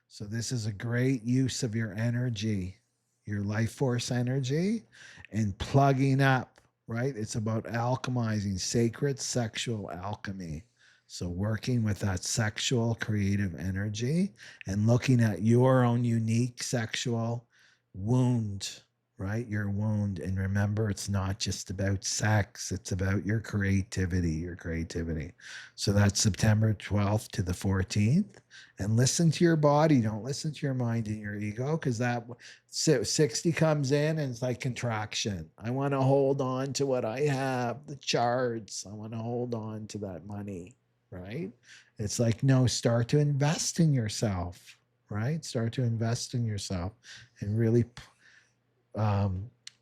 So, this is a great use of your energy, your life force energy, and plugging up, right? It's about alchemizing, sacred sexual alchemy. So, working with that sexual creative energy and looking at your own unique sexual wound, right? Your wound. And remember, it's not just about sex, it's about your creativity, your creativity. So, that's September 12th to the 14th. And listen to your body. Don't listen to your mind and your ego, because that 60 comes in and it's like contraction. I want to hold on to what I have, the shards. I want to hold on to that money. Right? It's like, no, start to invest in yourself, right? Start to invest in yourself and really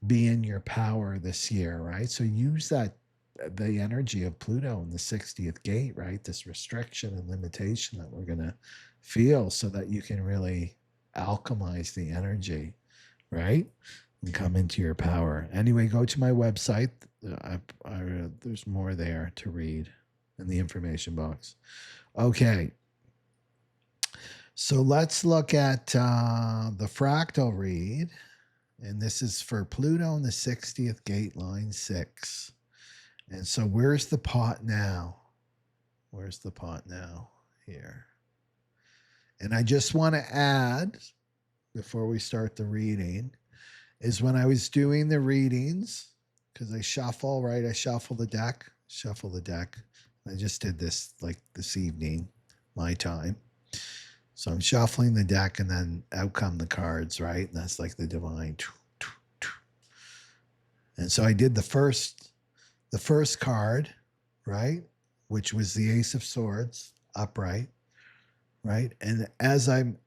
be in your power this year, right? So use that, the energy of Pluto in the 60th gate, right? This restriction and limitation that we're going to feel, so that you can really alchemize the energy, right? And come into your power. Anyway, go to my website. There's more there to read in the information box. Okay. So let's look at the fractal read. And this is for Pluto in the 60th gate, line 6. And so where's the pot now? Where's the pot now? Here. And I just want to add, before we start the reading, is when I was doing the readings, because I shuffle, right? I shuffle the deck. I just did this like this evening, my time. So I'm shuffling the deck, and then out come the cards, right? And that's like the divine. And so I did the first The first card, right, which was the Ace of Swords, upright, right? And as I'm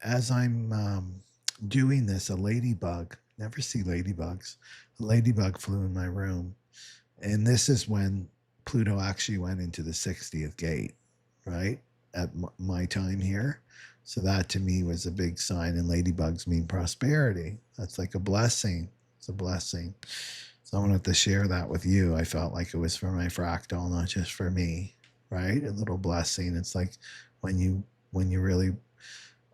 doing this, a ladybug, never see ladybugs, a ladybug flew in my room. And this is when Pluto actually went into the 60th gate, right? At my time here. So that to me was a big sign. And ladybugs mean prosperity. That's like a blessing. It's a blessing. So I wanted to share that with you. I felt like it was for my fractal, not just for me, right? A little blessing. It's like when you really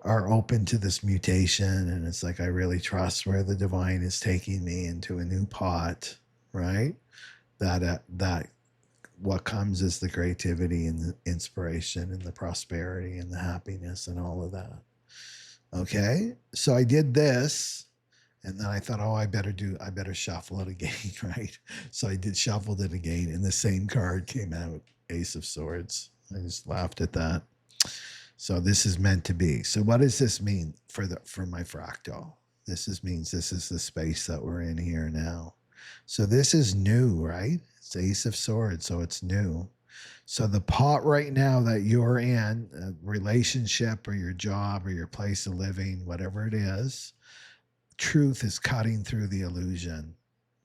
are open to this mutation, and it's like I really trust where the divine is taking me into a new pot, right? That what comes is the creativity and the inspiration and the prosperity and the happiness and all of that. Okay, so I did this, and then I thought, oh, I better shuffle it again, right? So I did shuffled it again, and the same card came out, Ace of Swords. I just laughed at that. So this is meant to be. So what does this mean for my fractal? Means this is the space that we're in here now. So this is new, right? It's Ace of Swords, so it's new. So the pot right now that you're in, a relationship or your job or your place of living, whatever it is, truth is cutting through the illusion,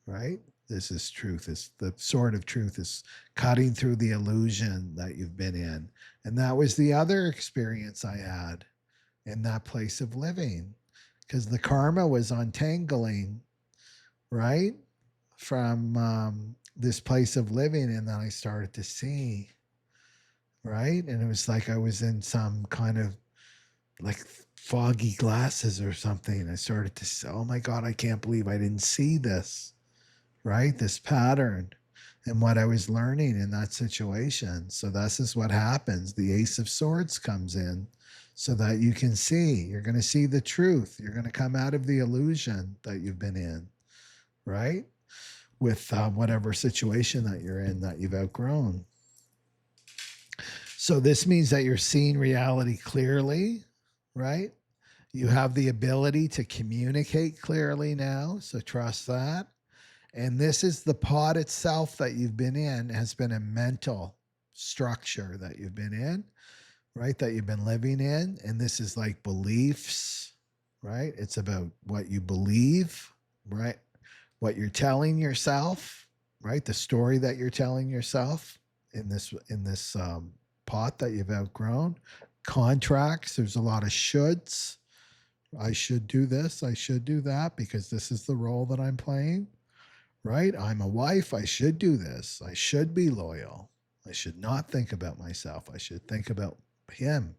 right? This is truth. Is the sword of truth is cutting through the illusion that you've been in. And that was the other experience I had in that place of living, because the karma was untangling, right? From this place of living. And then I started to see, right? And it was like I was in some kind of like foggy glasses or something. I started to say, oh my God, I can't believe I didn't see this, right? This pattern and what I was learning in that situation. So this is what happens. The Ace of Swords comes in so that you can see. You're going to see the truth. You're going to come out of the illusion that you've been in, right? With whatever situation that you're in that you've outgrown. So this means that you're seeing reality clearly, right? You have the ability to communicate clearly now. So trust that. And this is the pot itself that you've been in, has been a mental structure that you've been in, right? That you've been living in. And this is like beliefs, right? It's about what you believe, right? What you're telling yourself, right? The story that you're telling yourself in this pot that you've outgrown. Contracts, there's a lot of shoulds. I should do this, I should do that because this is the role that I'm playing, right? I'm a wife, I should do this, I should be loyal, I should not think about myself, I should think about him,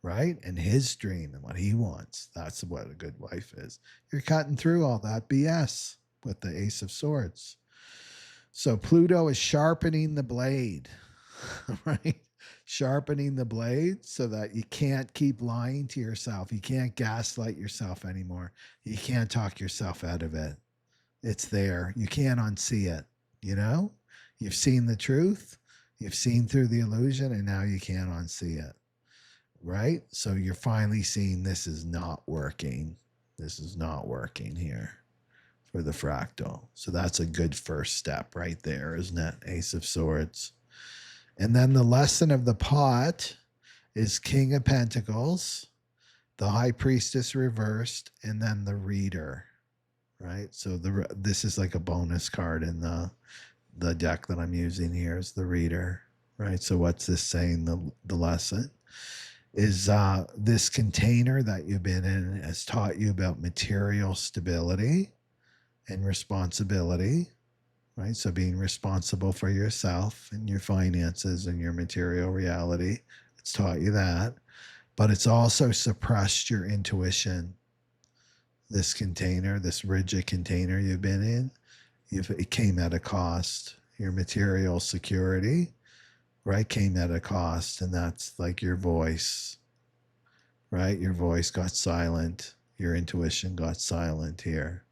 right? And his dream and what he wants. That's what a good wife is. You're cutting through all that BS with the Ace of Swords. So Pluto is sharpening the blade, right? Sharpening the blade so that you can't keep lying to yourself. You can't gaslight yourself anymore. You can't talk yourself out of it. It's there. You can't unsee it. You know, you've seen the truth, you've seen through the illusion, and now you can't unsee it. Right? So you're finally seeing this is not working. This is not working here for the fractal. So that's a good first step right there, isn't it? Ace of Swords. And then the lesson of the pot is King of Pentacles, the High Priestess reversed, and then the Reader, right? So this is like a bonus card in the deck that I'm using here is the Reader, right? So what's this saying? The lesson is this container that you've been in has taught you about material stability and responsibility, right? So being responsible for yourself and your finances and your material reality. It's taught you that, but it's also suppressed your intuition. This container, this rigid container you've been in, it came at a cost. Your material security, right, came at a cost, and that's like your voice, right? Your voice got silent. Your intuition got silent here.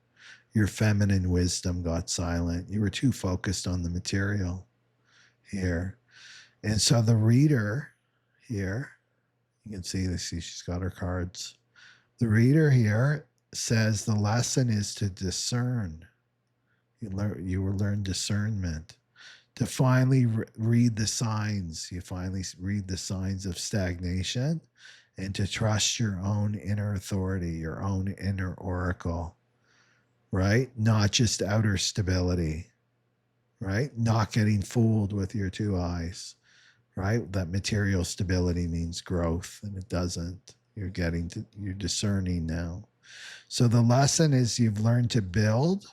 Your feminine wisdom got silent. You were too focused on the material here. And so the Reader here, you can see this, she's got her cards. The Reader here says the lesson is to discern. You will learn discernment. to finally read the signs. You finally read the signs of stagnation and to trust your own inner authority, your own inner oracle, right? Not just outer stability, right? Not getting fooled with your two eyes, right? That material stability means growth, and it doesn't. You're discerning now. So the lesson is you've learned to build,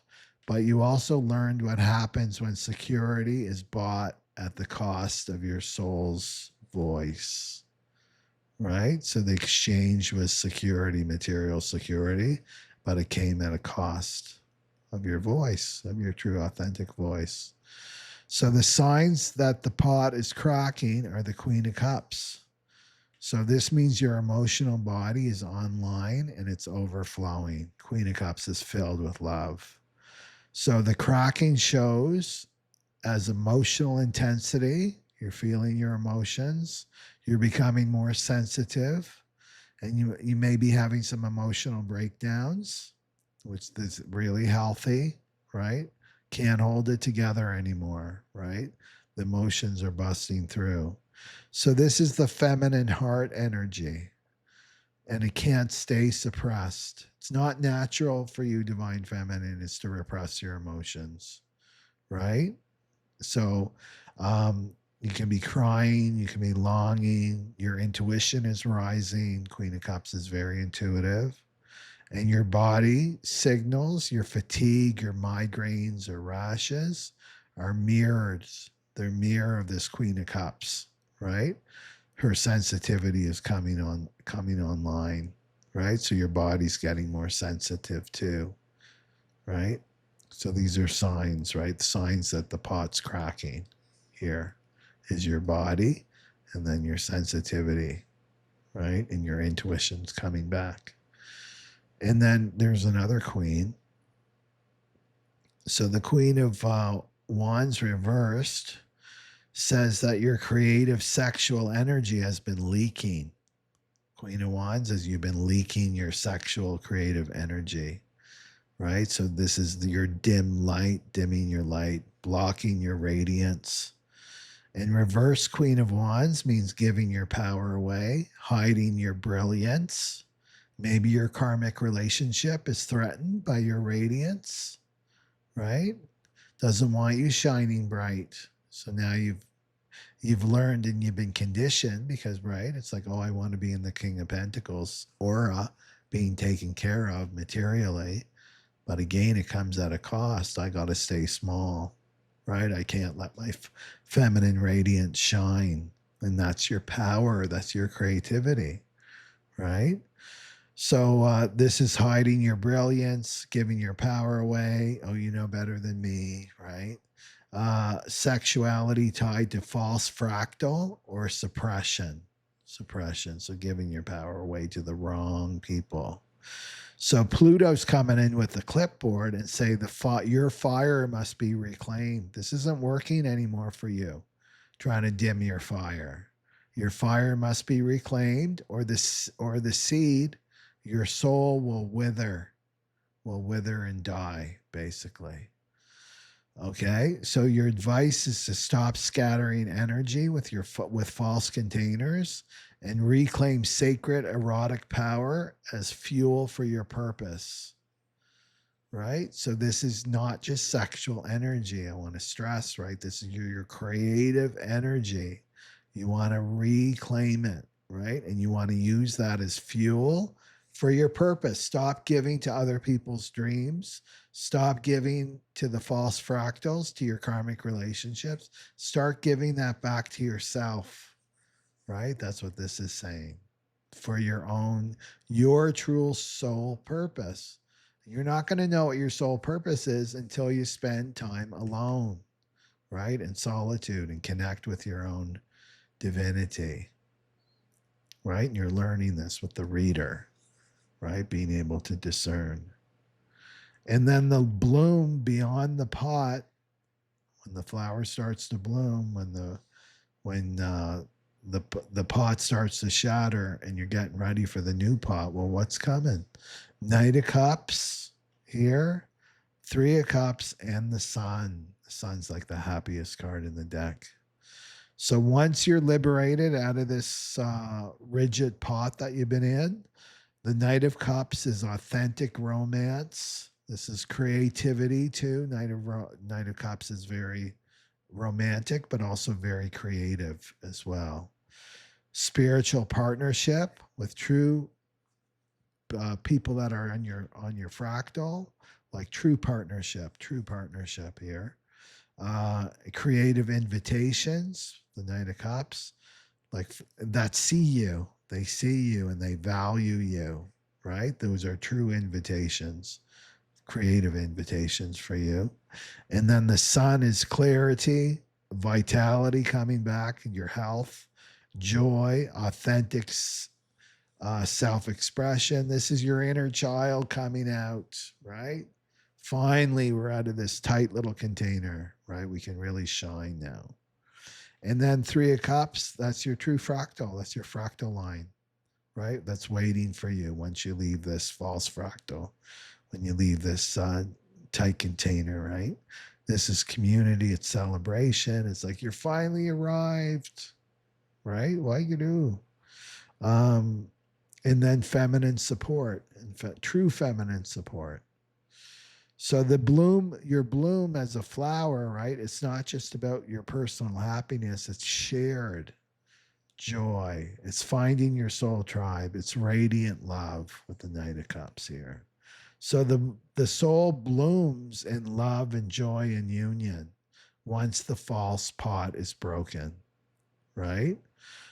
but you also learned what happens when security is bought at the cost of your soul's voice, right? So the exchange was security, material security, but it came at a cost of your voice, of your true authentic voice. So the signs that the pot is cracking are the Queen of Cups. So this means your emotional body is online and it's overflowing. Queen of Cups is filled with love. So the cracking shows as emotional intensity. You're feeling your emotions. You're becoming more sensitive, and you may be having some emotional breakdowns, which is really healthy, right? Can't hold it together anymore, right? The emotions are busting through. So this is the feminine heart energy, and it can't stay suppressed. It's not natural for you, divine feminine, is to repress your emotions, right? So you can be crying, you can be longing, your intuition is rising. Queen of Cups is very intuitive. And your body signals, your fatigue, your migraines or rashes are mirrors. They're mirror of this Queen of Cups, right? Her sensitivity is coming online, right? So your body's getting more sensitive too, right? So these are signs, right? Signs that the pot's cracking. Here is your body, and then your sensitivity, right? And your intuition's coming back. And then there's another queen. So the Queen of Wands reversed says that your creative sexual energy has been leaking. Queen of Wands, as you've been leaking your sexual creative energy, right? So this is your dim light, dimming your light, blocking your radiance. And reverse Queen of Wands means giving your power away, hiding your brilliance. Maybe your karmic relationship is threatened by your radiance, right? Doesn't want you shining bright. So now you've learned and you've been conditioned because, right, it's like, oh, I want to be in the King of Pentacles aura, being taken care of materially. But again, it comes at a cost. I got to stay small, right? I can't let my feminine radiance shine. And that's your power. That's your creativity, right? So this is hiding your brilliance, giving your power away. Oh, you know better than me, right? Sexuality tied to false fractal or suppression. Suppression. So giving your power away to the wrong people. So Pluto's coming in with the clipboard and say your fire must be reclaimed. This isn't working anymore for you. Trying to dim your fire. Your fire must be reclaimed, or the seed, your soul will wither and die, basically. Okay, so your advice is to stop scattering energy with false containers and reclaim sacred erotic power as fuel for your purpose. Right? So this is not just sexual energy. I want to stress, right? This is your creative energy. You want to reclaim it, right? And you want to use that as fuel for your purpose. Stop giving to other people's dreams. Stop giving to the false fractals, to your karmic relationships. Start giving that back to yourself, right? That's what this is saying. For your true soul purpose. You're not going to know what your soul purpose is until you spend time alone, right? In solitude and connect with your own divinity, right? And you're learning this with the reader, right? Being able to discern. And then the bloom beyond the pot, when the flower starts to bloom, when the pot starts to shatter and you're getting ready for the new pot, well, what's coming? Knight of Cups here, Three of Cups and the Sun. The Sun's like the happiest card in the deck. So once you're liberated out of this rigid pot that you've been in, the Knight of Cups is authentic romance. This is creativity too. Knight of Cups is very romantic, but also very creative as well. Spiritual partnership with true people that are on your fractal, like true partnership here. Creative invitations, the Knight of Cups, like that see you, they see you and they value you, right? Those are true invitations, creative invitations for you. And then the Sun is clarity, vitality coming back in your health, joy, authentic self-expression. This is your inner child coming out, right? Finally, we're out of this tight little container, right? We can really shine now. And then Three of Cups, that's your true fractal. That's your fractal line, right? That's waiting for you once you leave this false fractal, when you leave this tight container, right? This is community, it's celebration. It's like you're finally arrived, right? What you do? And then feminine support, true feminine support. So the bloom, your bloom as a flower, right? It's not just about your personal happiness, it's shared joy. It's finding your soul tribe. It's radiant love with the Knight of Cups here. So the soul blooms in love and joy and union once the false pot is broken, right?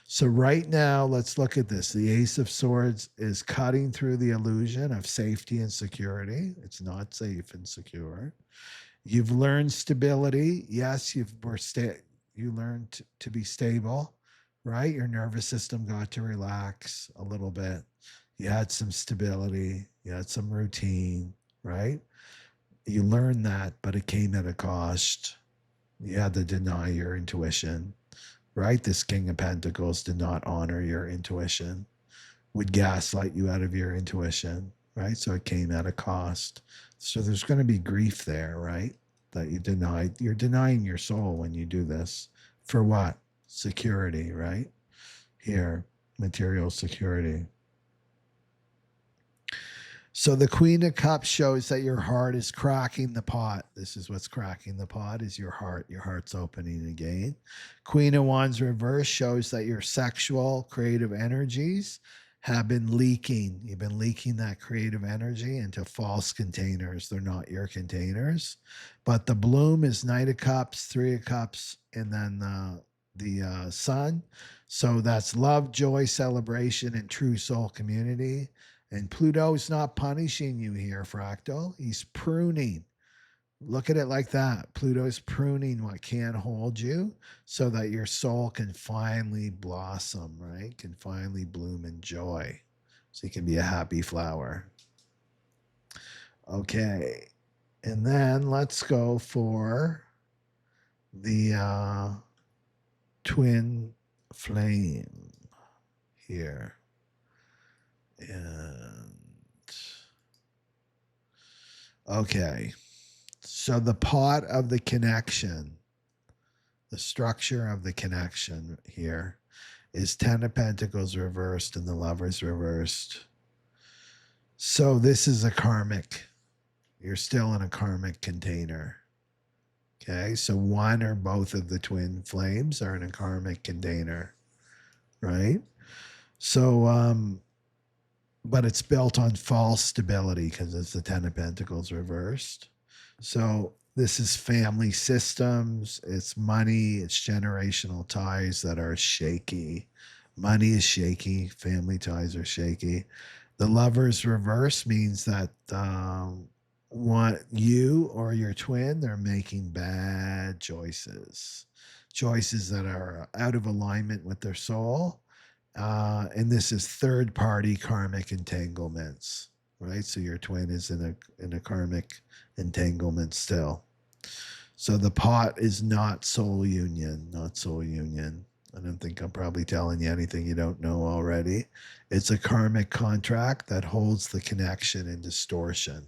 So right now, let's look at this. The Ace of Swords is cutting through the illusion of safety and security. It's not safe and secure. You've learned stability. Yes, you learned to be stable, right? Your nervous system got to relax a little bit. You had some stability. You had some routine, right? You learned that, but it came at a cost. You had to deny your intuition. Right? This King of Pentacles did not honor your intuition, would gaslight you out of your intuition, right? So it came at a cost. So there's going to be grief there, right? That you denied. You're denying your soul when you do this. For what? Security, right? Here, material security. So the Queen of Cups shows that your heart is cracking the pot. This is what's cracking the pot, is your heart. Your heart's opening again. Queen of Wands reverse shows that your sexual creative energies have been leaking. You've been leaking that creative energy into false containers. They're not your containers. But the bloom is Knight of Cups, Three of Cups, and then the Sun. So that's love, joy, celebration, and true soul community. And Pluto is not punishing you here, Fractal. He's pruning. Look at it like that. Pluto is pruning what can't hold you so that your soul can finally blossom, right? Can finally bloom in joy. So you can be a happy flower. Okay. And then let's go for the twin flame here. And okay, so the pot of the connection, the structure of the connection here is 10 of Pentacles reversed and the Lovers reversed. So this is a karmic. You're still in a karmic container. Okay, so one or both of the twin flames are in a karmic container, right? So, but it's built on false stability because it's the 10 of Pentacles reversed. So this is family systems, it's money, it's generational ties that are shaky. Money is shaky, family ties are shaky. The Lovers reverse means that you or your twin, they're making bad choices that are out of alignment with their soul. And this is third-party karmic entanglements, right? So your twin is in a karmic entanglement still. So the pot is not soul union, not soul union. I don't think I'm probably telling you anything you don't know already. It's a karmic contract that holds the connection in distortion.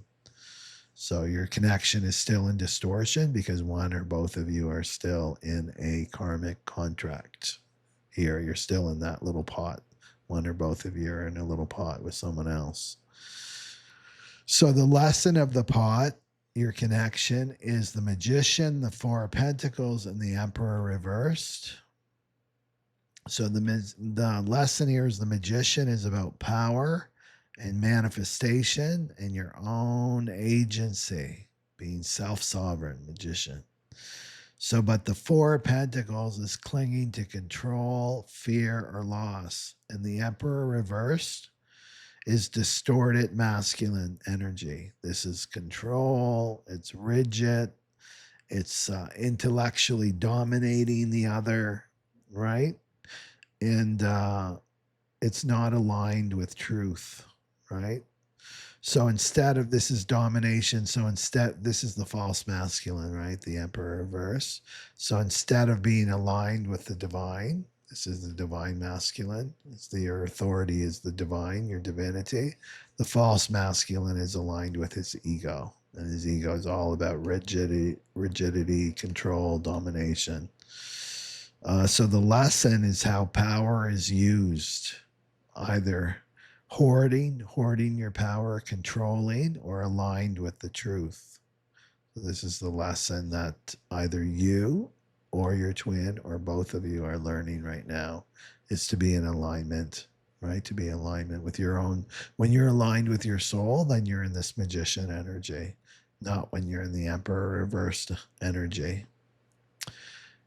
So your connection is still in distortion because one or both of you are still in a karmic contract. Here, you're still in that little pot. One or both of you are in a little pot with someone else. So the lesson of the pot, your connection, is the Magician, the Four of Pentacles, and the Emperor reversed. So the lesson here is the Magician is about power and manifestation and your own agency, being self-sovereign magician. So, but the Four of Pentacles is clinging to control, fear, or loss. And the Emperor reversed is distorted masculine energy. This is control, it's rigid, it's intellectually dominating the other, right? And it's not aligned with truth, right? So instead of this is domination, so instead this is the false masculine, right? The Emperor reverse. So instead of being aligned with the divine, this is the divine masculine. It's your authority is the divine, your divinity. The false masculine is aligned with his ego, and his ego is all about rigidity, control, domination. So the lesson is how power is used, either hoarding your power, controlling, or aligned with the truth. So this is the lesson that either you or your twin or both of you are learning right now, is to be in alignment, right? To be in alignment with your own. When you're aligned with your soul, then you're in this magician energy, not when you're in the Emperor reversed energy.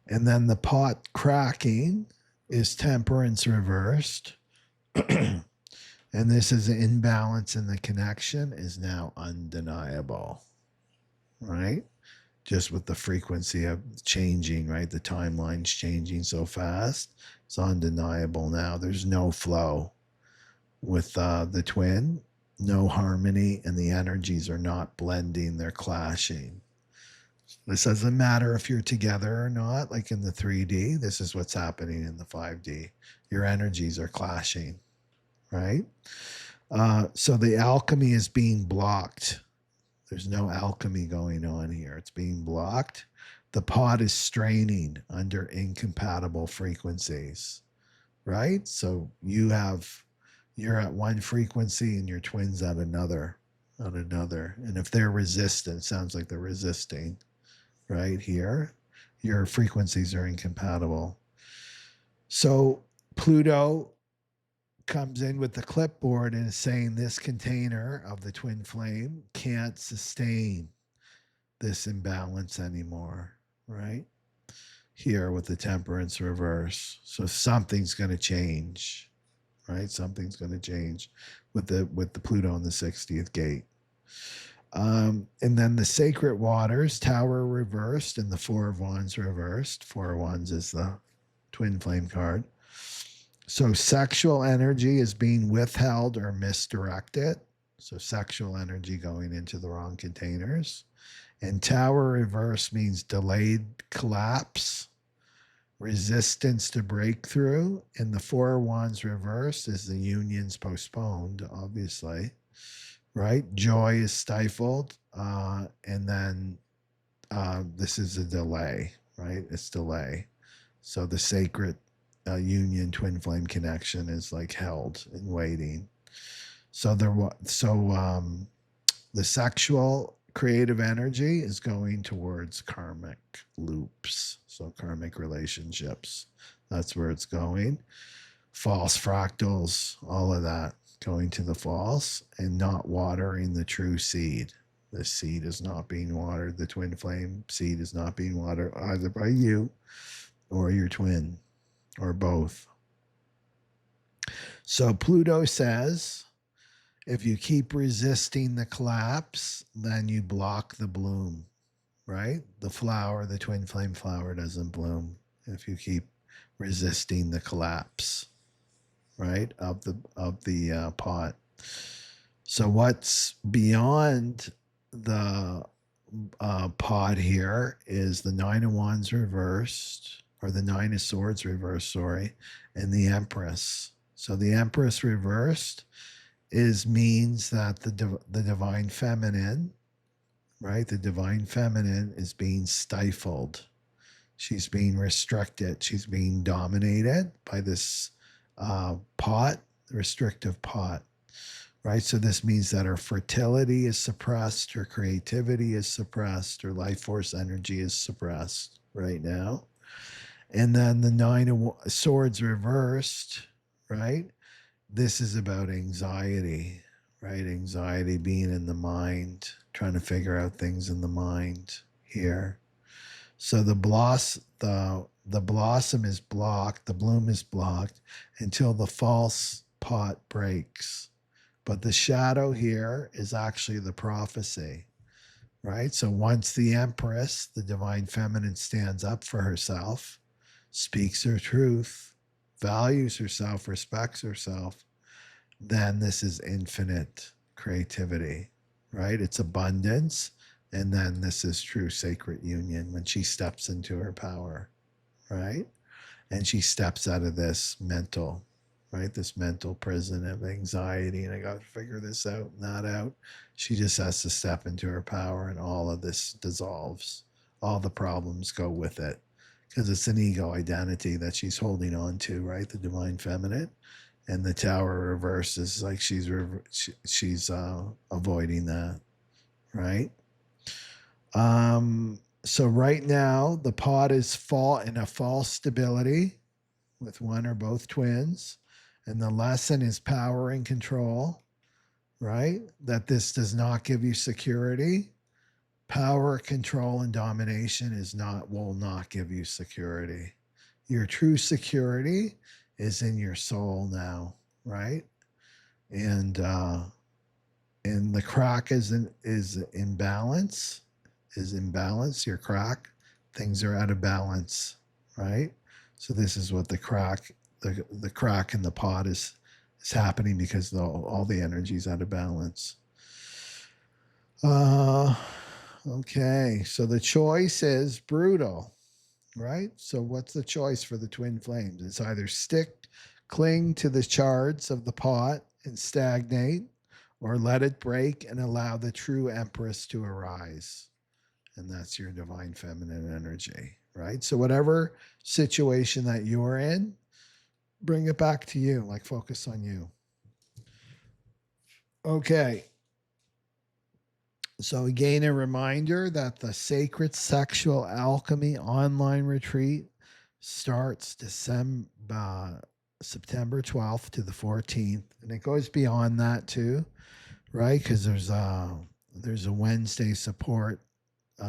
And then the pot cracking is temperance reversed. And this is an imbalance in the connection is now undeniable, right? Just with the frequency of changing, right? The timeline's changing so fast. It's undeniable now. There's no flow with the twin, no harmony, and the energies are not blending, they're clashing. This doesn't matter if you're together or not, like in the 3D. This is what's happening in the 5D. Your energies are clashing, right? So the alchemy is being blocked. There's no alchemy going on here. It's being blocked. The pot is straining under incompatible frequencies, right? So you're at one frequency and your twin's at another, And if they're resistant, sounds like they're resisting. Right here, your frequencies are incompatible. So Pluto comes in with the clipboard and is saying this container of the twin flame can't sustain this imbalance anymore, right? Here with the temperance reverse. So something's going to change, right? Something's going to change with the Pluto in the 60th gate. And then the sacred waters, tower reversed, and the Four of Wands reversed. Four of Wands is the twin flame card. So sexual energy is being withheld or misdirected. So sexual energy going into the wrong containers. And tower reverse means delayed collapse, resistance to breakthrough. And the Four of Wands reversed is the union's postponed, obviously. Right? Joy is stifled. And then this is a delay, right? It's delay. So the sacred union twin flame connection is like held and waiting. So the sexual creative energy is going towards karmic loops. So karmic relationships. That's where it's going. False fractals, all of that. Going to the false and not watering the true seed. The seed is not being watered. The twin flame seed is not being watered either by you or your twin or both. So Pluto says, if you keep resisting the collapse, then you block the bloom, right? The flower, the twin flame flower doesn't bloom if you keep resisting the collapse, right, of the pot. So what's beyond the pot here is the Nine of Wands reversed, or the Nine of Swords reversed, sorry, and the Empress. So the Empress reversed means that the divine feminine right? The divine feminine is being stifled. She's being restricted. She's being dominated by this pot, restrictive pot, right? So this means that her fertility is suppressed, her creativity is suppressed, her life force energy is suppressed right now. And then the Nine of Swords reversed, right? This is about anxiety, right? Anxiety being in the mind, trying to figure out things in the mind here. So the blossom is blocked, the bloom is blocked until the false pot breaks. But the shadow here is actually the prophecy, right? So once the Empress, the divine feminine, stands up for herself, speaks her truth, values herself, respects herself, then this is infinite creativity, right? It's abundance. And then this is true sacred union when she steps into her power, right? And she steps out of this mental, right? This mental prison of anxiety. And I got to figure this out and that out. She just has to step into her power and all of this dissolves. All the problems go with it because it's an ego identity that she's holding on to, right? The divine feminine. And the tower reverse is like she's avoiding that, right? So right now the pot is in a false stability with one or both twins, and the lesson is power and control, right? That this does not give you security. Power, control, and domination will not give you security. Your true security is in your soul now, right? And the crack is in balance, your crack. Things are out of balance, right? So this is what the crack in the pot is happening because all the energy is out of balance. Okay, so the choice is brutal, right? So what's the choice for the twin flames? It's either cling to the shards of the pot and stagnate, or let it break and allow the true empress to arise. And that's your divine feminine energy, right? So whatever situation that you're in, bring it back to you, like focus on you. Okay. So again, a reminder that the Sacred Sexual Alchemy online retreat starts September 12th to the 14th. And it goes beyond that too, right? Because there's a Wednesday support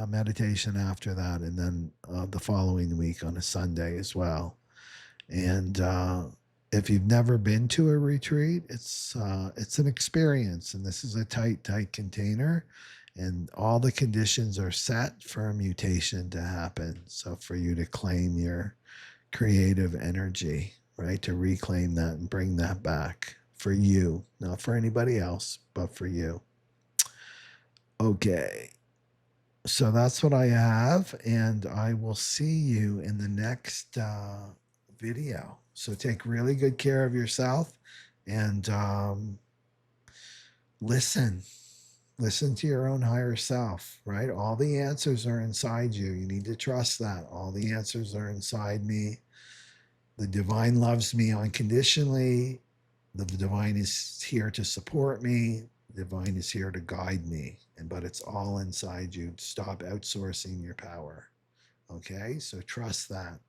meditation after that, and then the following week on a Sunday as well. And if you've never been to a retreat, it's an experience, and this is a tight container, and all the conditions are set for a mutation to happen. So for you to claim your creative energy, right, to reclaim that and bring that back for you, not for anybody else, but for you. Okay. So that's what I have, and I will see you in the next video. So take really good care of yourself, and listen to your own higher self, right? All the answers are inside you. You need to trust that. All the answers are inside me. The divine loves me unconditionally. The divine is here to support me. The divine is here to guide me. But it's all inside you. Stop outsourcing your power. Okay? So trust that.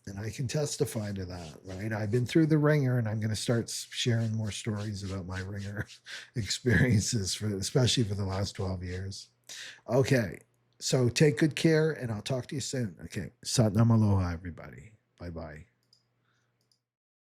And I can testify to that, right? I've been through the ringer, and I'm going to start sharing more stories about my ringer experiences, especially for the last 12 years. Okay. So take good care, and I'll talk to you soon. Okay. Satnam Aloha, everybody. Bye-bye.